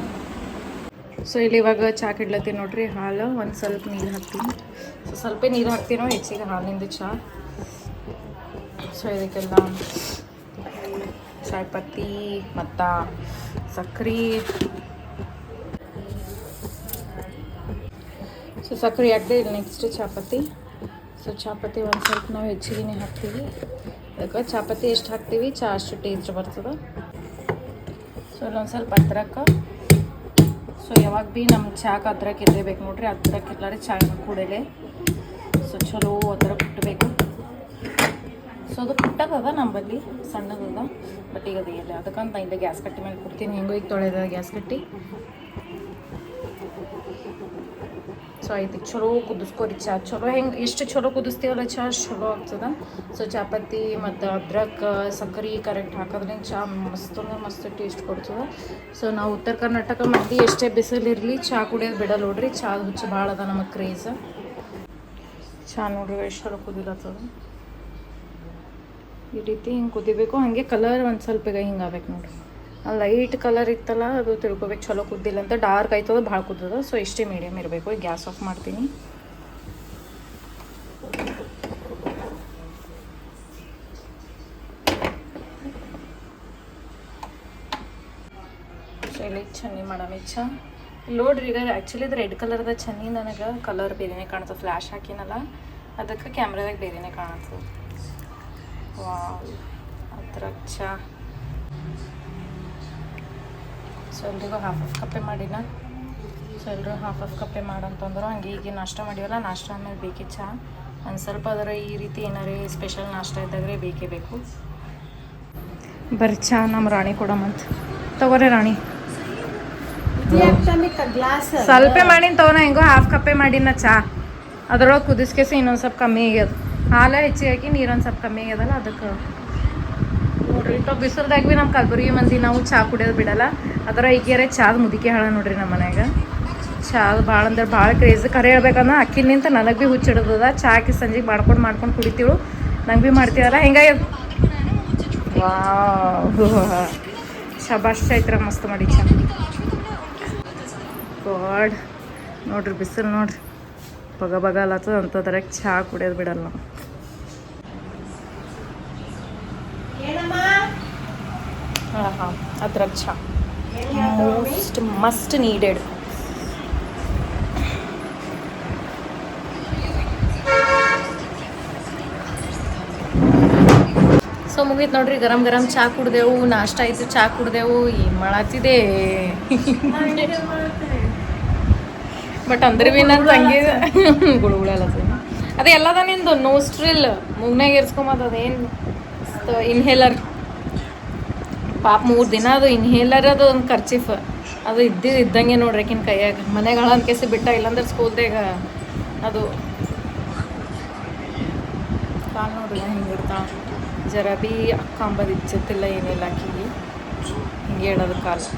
ಸೊ ಇಲ್ಲಿ ಇವಾಗ ಚಹಾ ಕಿಡ್ಲತ್ತೀನಿ ನೋಡ್ರಿ. ಹಾಲು ಒಂದು ಸ್ವಲ್ಪ ನೀರು ಹಾಕ್ತೀನಿ. ಸೊ ಸ್ವಲ್ಪ ನೀರು ಹಾಕ್ತೀನೋ ಹೆಚ್ಚಿಗೆ ಹಾಲಿಂದ ಚಹಾ. ಸೊ ಇದಕ್ಕೆಲ್ಲ ಚಾಯ್ ಪತ್ತಿ ಮತ್ತು ಸಕ್ರೆ. ಸೊ ಸಕ್ರೆ ಹಾಕಿದೆ. ಇಲ್ಲಿ ನೆಕ್ಸ್ಟ್ ಚಾಪತ್ತಿ. ಸೊ ಚಾಪತ್ತಿ ಒಂದು ಸ್ವಲ್ಪ ನಾವು ಹೆಚ್ಚಿಗೆ ಹಾಕ್ತೀವಿ. ಅದಕ್ಕೆ ಚಾಪತ್ತಿ ಎಷ್ಟು ಹಾಕ್ತೀವಿ ಚಹಾ ಅಷ್ಟು ಟೇಸ್ಟ್ ಬರ್ತದೆ. ಸೊ ಇಲ್ಲೊಂದು ಸ್ವಲ್ಪ ಅದ್ರಕ. ಸೊ ಯಾವಾಗ ಭೀ ನಮ್ಮ ಚಾಕ್ಕೆ ಅದ್ರಕ್ಕೆ ಇರಲೇಬೇಕು ನೋಡ್ರಿ. ಅದ್ರಕ್ಕೆ ಇರ್ಲಾರೆ ಚಾಯ್ ಕುಡಿಯಲೆ. ಸೊ ಚಲೋ ಅದ್ರಕ್ಕೆ ಕುಟ್ಟಬೇಕು. ಸೊ ಅದು ಕುಟ್ಟದದ ನಮ್ಮಲ್ಲಿ ಸಣ್ಣದದ, ಬಟ್ ಈಗ ಅದು ಇಲ್ಲ. ಅದಕ್ಕಂತ ಇಂದ ಗ್ಯಾಸ್ ಕಟ್ಟಿ ಮೇಲೆ ಕೊಡ್ತೀನಿ. ಹೆಂಗೋ ಈಗ ತೊಳೆದ ಗ್ಯಾಸ್ ಕಟ್ಟಿ. ಸೊ ಆಯ್ತು ಚಲೋ ಕುದಿಸ್ಕೋರಿ ಚಹಾ. ಚಲೋ ಹೆಂಗೆ ಎಷ್ಟು ಚಲೋ ಕುದಿಸ್ತೀವಲ್ಲ ಚಹಾ ಚಲೋ ಆಗ್ತದೆ. ಸೊ ಚಾಪತ್ತಿ ಮತ್ತು ಅದ್ರಕ್ ಸಕ್ಕರೆ ಕರೆಕ್ಟ್ ಹಾಕೋದ್ರಿಂದ ಚಹಾ ಮಸ್ತ್ ಅಂದ್ರೆ ಮಸ್ತ್ ಟೇಸ್ಟ್ ಕೊಡ್ತದೆ. ಸೊ ನಾವು ಉತ್ತರ ಕರ್ನಾಟಕ ಮಂದಿ ಎಷ್ಟೇ ಬಿಸಿಲಿರಲಿ ಚಹಾ ಕುಡಿಯೋದು ಬಿಡಲ್ಲ ನೋಡ್ರಿ. ಚಹಾದ ಹುಚ್ಚು ಭಾಳ ಅದ ನಮಗೆ ಕ್ರೇಜ್. ಚಹಾ ನೋಡ್ರಿ ಎಷ್ಟು ಚಲೋ ಕುದಿಲತ್ತದ. ಈ ರೀತಿ ಹಿಂಗೆ ಕುದಿಬೇಕು. ಹಾಗೆ ಕಲರ್ ಒಂದು ಸ್ವಲ್ಪ ಈಗ ಹಿಂಗೆ ಆಗ್ಬೇಕು ನೋಡ್ರಿ. ಲೈಟ್ ಕಲರ್ ಇತ್ತಲ್ಲ ಅದು ತಿಳ್ಕೊಬೇಕು ಚಲೋ ಕುದ್ದಿಲ್ಲ ಅಂತ. ಡಾರ್ಕ್ ಆಯ್ತದ ಭಾಳ ಕುದ್ದದ. ಸೊ ಇಷ್ಟೇ ಮೀಡಿಯಮ್ ಇರಬೇಕು. ಗ್ಯಾಸ್ ಆಫ್ ಮಾಡ್ತೀನಿ. ಸೊ ಇಲ್ಲಿ ಚನ್ನಿ ಮಾಡಮ್ ಚಾ ನೋಡ್ರಿ. ಈಗ ಆ್ಯಕ್ಚುಲಿ ಇದು ರೆಡ್ ಕಲರ್ದ ಚನ್ನಿ ನನಗೆ ಕಲರ್ ಬೇರೆನೇ ಕಾಣ್ತದೆ. ಫ್ಲ್ಯಾಶ್ ಹಾಕಿನಲ್ಲ ಅದಕ್ಕೆ ಕ್ಯಾಮ್ರಾದಾಗ ಬೇರೆನೇ ಕಾಣ್ತದೆ. ಅದ್ರ ಚಾ. ಸೊ ಎಲ್ರಿಗೂ ಹಾಫ್ ಕಪ್ಪೆ ಮಾಡಿನ. ಸೊ ಎಲ್ಲರೂ ಹಾಫ್ ಕಪ್ಪೆ ಮಾಡಂತಂದ್ರು. ಹಂಗೆ ಈಗ ನಾಷ್ಟ ಮಾಡಿವಲ್ಲ, ನಾಷ್ಟ ಆಮೇಲೆ ಬೇಕೇ ಚಹಾ. ಒಂದು ಸ್ವಲ್ಪ ಅದರ ಈ ರೀತಿ ಏನಾರೇ ಸ್ಪೆಷಲ್ ನಾಷ್ಟ ಇದ್ದಾದ್ರೆ ಬೇಕೇ ಬೇಕು. ಬರ್ರಿ ಚಹಾ ನಮ್ಮ ರಾಣಿ ಕೊಡಮಂತ. ತಗೋರಿ ರಾಣಿ. ಸ್ವಲ್ಪ ಮಾಡಿನ ತಗೋಣ. ಹೆಂಗೋ ಹಾಫ್ ಕಪ್ಪೆ ಮಾಡಿನ ಚಹಾ. ಅದ್ರೊಳಗೆ ಕುದಿಸ್ಕೇಸಿ ಇನ್ನೊಂದು ಸ್ವಲ್ಪ ಕಮ್ಮಿ ಆಗ್ಯದ. ಹಾಲು ಹೆಚ್ಚಿಗೆ ಹಾಕಿ ನೀರೊಂದು ಸ್ವಲ್ಪ ಕಮ್ಮಿ ಆಗ್ಯದಲ್ಲ ಅದಕ್ಕೆ ನೋಡ್ರಿ. ಇಂಥ ಬಿಸಿಲ್ದಾಗ ಭೀ ನಮ್ಮ ಕಲಬುರ್ಗಿ ಮಂದಿ ನಾವು ಚಹಾ ಕುಡಿಯೋದು ಬಿಡಲ್ಲ. ಅದರ ಈಗ್ಯಾರೆ ಚಾದ ಮುದಿಕೆ ಹಾಳ ನೋಡ್ರಿ ನಮ್ಮ ಮನ್ಯಾಗ. ಚಹಾ ಭಾಳ ಅಂದ್ರೆ ಭಾಳ ಕ್ರೇಜ್. ಕರೆ ಹೇಳ್ಬೇಕಂದ್ರೆ ಅಕ್ಕಿಲಿಂತ ನನಗೆ ಭೀ ಹುಚ್ಚಿಡ್ತದ. ಚಹಾ ಹಾಕಿ ಸಂಜೆಗೆ ಮಾಡ್ಕೊಂಡು ಕುಡಿತೀವಿ. ನಂಗೆ ಭೀ ಮಾಡ್ತೀವಲ್ಲ ಹಿಂಗಾಗಿ. ಶಬಾಷ್ ಚೈತ್ರ ಮಸ್ತ್ ಮಾಡಿ ಚಹಾ. ಗಾಡ್ ನೋಡ್ರಿ ಬಿಸಿಲು ನೋಡ್ರಿ ಬಗ ಅಲ್ಲತ್ತದ ಅಂತದ್ರಾಗ ಚಹಾ ಕುಡಿಯೋದು ಬಿಡಲ್ಲ ನಾವು. ಹಾಂ ಅದ್ರಾಗ ಚಹಾ ಮಸ್ಟ್ ನೀಡೆಡ್. ಸೊ ಮುಗೀತು ನೋಡ್ರಿ. ಗರಂ ಚಹಾ ಕುಡ್ದೆವು. ನಾಷ್ಟ ಆಯಿತು, ಚಹಾ ಕುಡ್ದೆವು. ಏನು ಮಾಡತ್ತಿದೆ ಬಟ್ ಅಂದ್ರೆ ಭೀ ನಂದು ಹಂಗೆ ಗುಳುಗುಳಲ್ಲತ್ತದ. ಅದೇ ಎಲ್ಲದ ನಿಂದು ನೋಸ್ಟ್ರಿಲ್ ಮುಗ್ನಾಗ ಇರ್ಸ್ಕೊಂಬದು. ಅದೇನು ಇನ್ಹೇಲರ್ ಪಾಪ 3 ದಿನ ಅದು ಇನ್ಹೇಲರ್. ಅದು ಒಂದು ಖರ್ಚಿಫ್ ಅದು ಇದ್ದಂಗೆ ನೋಡ್ರಿ ಆಕಿನ ಕೈಯಾಗ. ಮನೆಗಳ ಅಂತ ಕೇಸಿ ಬಿಟ್ಟ. ಇಲ್ಲಾಂದ್ರೆ ಸ್ಕೂಲ್ದಾಗ ಅದು ಕಾಲು ನೋಡ್ರಿ ಹಿಂಗಿರ್ತಾವ. ಜರ ಭೀ ಅಕ್ಕ ಅಂಬದು ಇಜ್ಜತ್ತಿಲ್ಲ ಏನಿಲ್ಲ ಆಕಿಗೆ. ಹಿಂಗೆ ಹೇಳೋದು ಕಾಲು.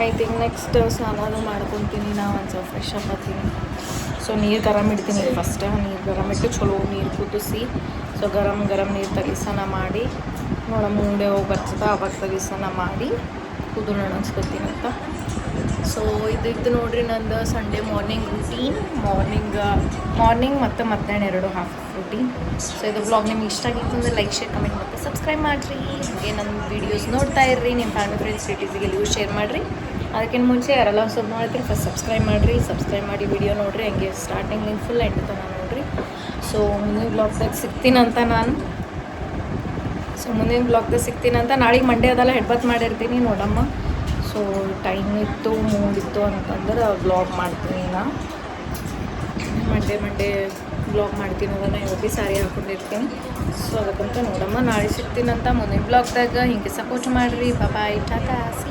ಆಯ್ತು ಈಗ ನೆಕ್ಸ್ಟ್ ಸ್ನಾನ ಮಾಡ್ಕೊತೀನಿ. ನಾವು ಒಂದು ಸ್ವಲ್ಪ ಫ್ರೆಶ್ ಅಪ್ ಆಗ್ತೀನಿ. ಸೊ ನೀರು ಗರಮ್ ಇಡ್ತೀನಿ ಫಸ್ಟ್. ನೀರು ಗರಮ್ ಇಟ್ಟು ಚಲೋ ನೀರು ಕುದಿಸಿ. ಸೊ ಗರಮ್ ನೀರು ತೆಗಿಸನ ಮಾಡಿ ನೋಡ ಮುಂದೆ ಹೋಗಿ ಬರ್ತದೆ. ಅವಾಗ ತೆಗಿಸನ ಮಾಡಿ ಕೂದಲು ಅನ್ಸ್ಕೊತೀನಂತ. ಸೊ ಇದು ನೋಡ್ರಿ ನಂದು ಸಂಡೇ ಮಾರ್ನಿಂಗ್ ರೂಟೀನ್. ಮಾರ್ನಿಂಗ್ ಮತ್ತು ಮಧ್ಯಾಹ್ನ 2 ಹಾಫ್ ರೂಟೀನ್. ಸೊ ಇದು ಬ್ಲಾಗ್ ನಿಮ್ಗೆ ಇಷ್ಟ ಆಗಿತ್ತು ಅಂದರೆ ಲೈಕ್, ಶೇರ್, ಕಮೆಂಟ್ ಮತ್ತು ಸಬ್ಸ್ಕ್ರೈಬ್ ಮಾಡಿರಿ. ಹಾಗೆ ನನ್ನ ವೀಡಿಯೋಸ್ ನೋಡ್ತಾ ಇರ್ರಿ. ನಿಮ್ಮ ಫ್ಯಾಮಿಲಿ ಫ್ರೆಂಡ್ಸ್ ರಿಲೇಟಿವ್ಸ್ಗೆ ಎಲ್ಲರಿಗೂ ಶೇರ್ ಮಾಡಿರಿ. ಅದಕ್ಕಿಂತ ಮುಂಚೆ ಯಾರೆಲ್ಲ ಹೊಸದು ನೋಡ್ತೀರಿ ಫಸ್ಟ್ ಸಬ್ಸ್ಕ್ರೈಬ್ ಮಾಡಿರಿ. ಸಬ್ಸ್ಕ್ರೈಬ್ ಮಾಡಿ ವಿಡಿಯೋ ನೋಡಿರಿ. ಹಂಗೆ ಸ್ಟಾರ್ಟಿಂಗ್ ಫುಲ್ ಎಂಡ್ ತನಕ ನೋಡಿರಿ. ಸೊ ಮುಂದಿನ ಬ್ಲಾಗ್ದಾಗ ಸಿಗ್ತೀನಂತ ನಾನು. ನಾಳೆಗೆ ಮಂಡೇ ಅದೆಲ್ಲ ಹೆಡ್ಬತ್ ಮಾಡಿರ್ತೀನಿ ನೋಡಮ್ಮ. ಸೊ ಟೈಮ್ ಇತ್ತು, ಮೂಡ್ ಇತ್ತು ಅಂತಂದ್ರೆ ವ್ಲಾಗ್ ಮಾಡ್ತೀನಿ. ನಾನು ಮಂಡೇ ವ್ಲಾಗ್ ಮಾಡ್ತೀನಿ. ಅದನ್ನು ಯಾವಾಗ ಸಾರಿ ಹಾಕ್ಕೊಂಡಿರ್ತೀನಿ. ಸೊ ಅದಕ್ಕಂತ ನೋಡಮ್ಮ ನಾಳೆ ಸಿಗ್ತೀನಂತ ಮುಂದಿನ ಬ್ಲಾಗ್ದಾಗ. ಹಿಂಗೆ ಸಪೋರ್ಟ್ ಮಾಡಿರಿ. ಬಾಯ್, ಟಾಟಾ, ಸಿ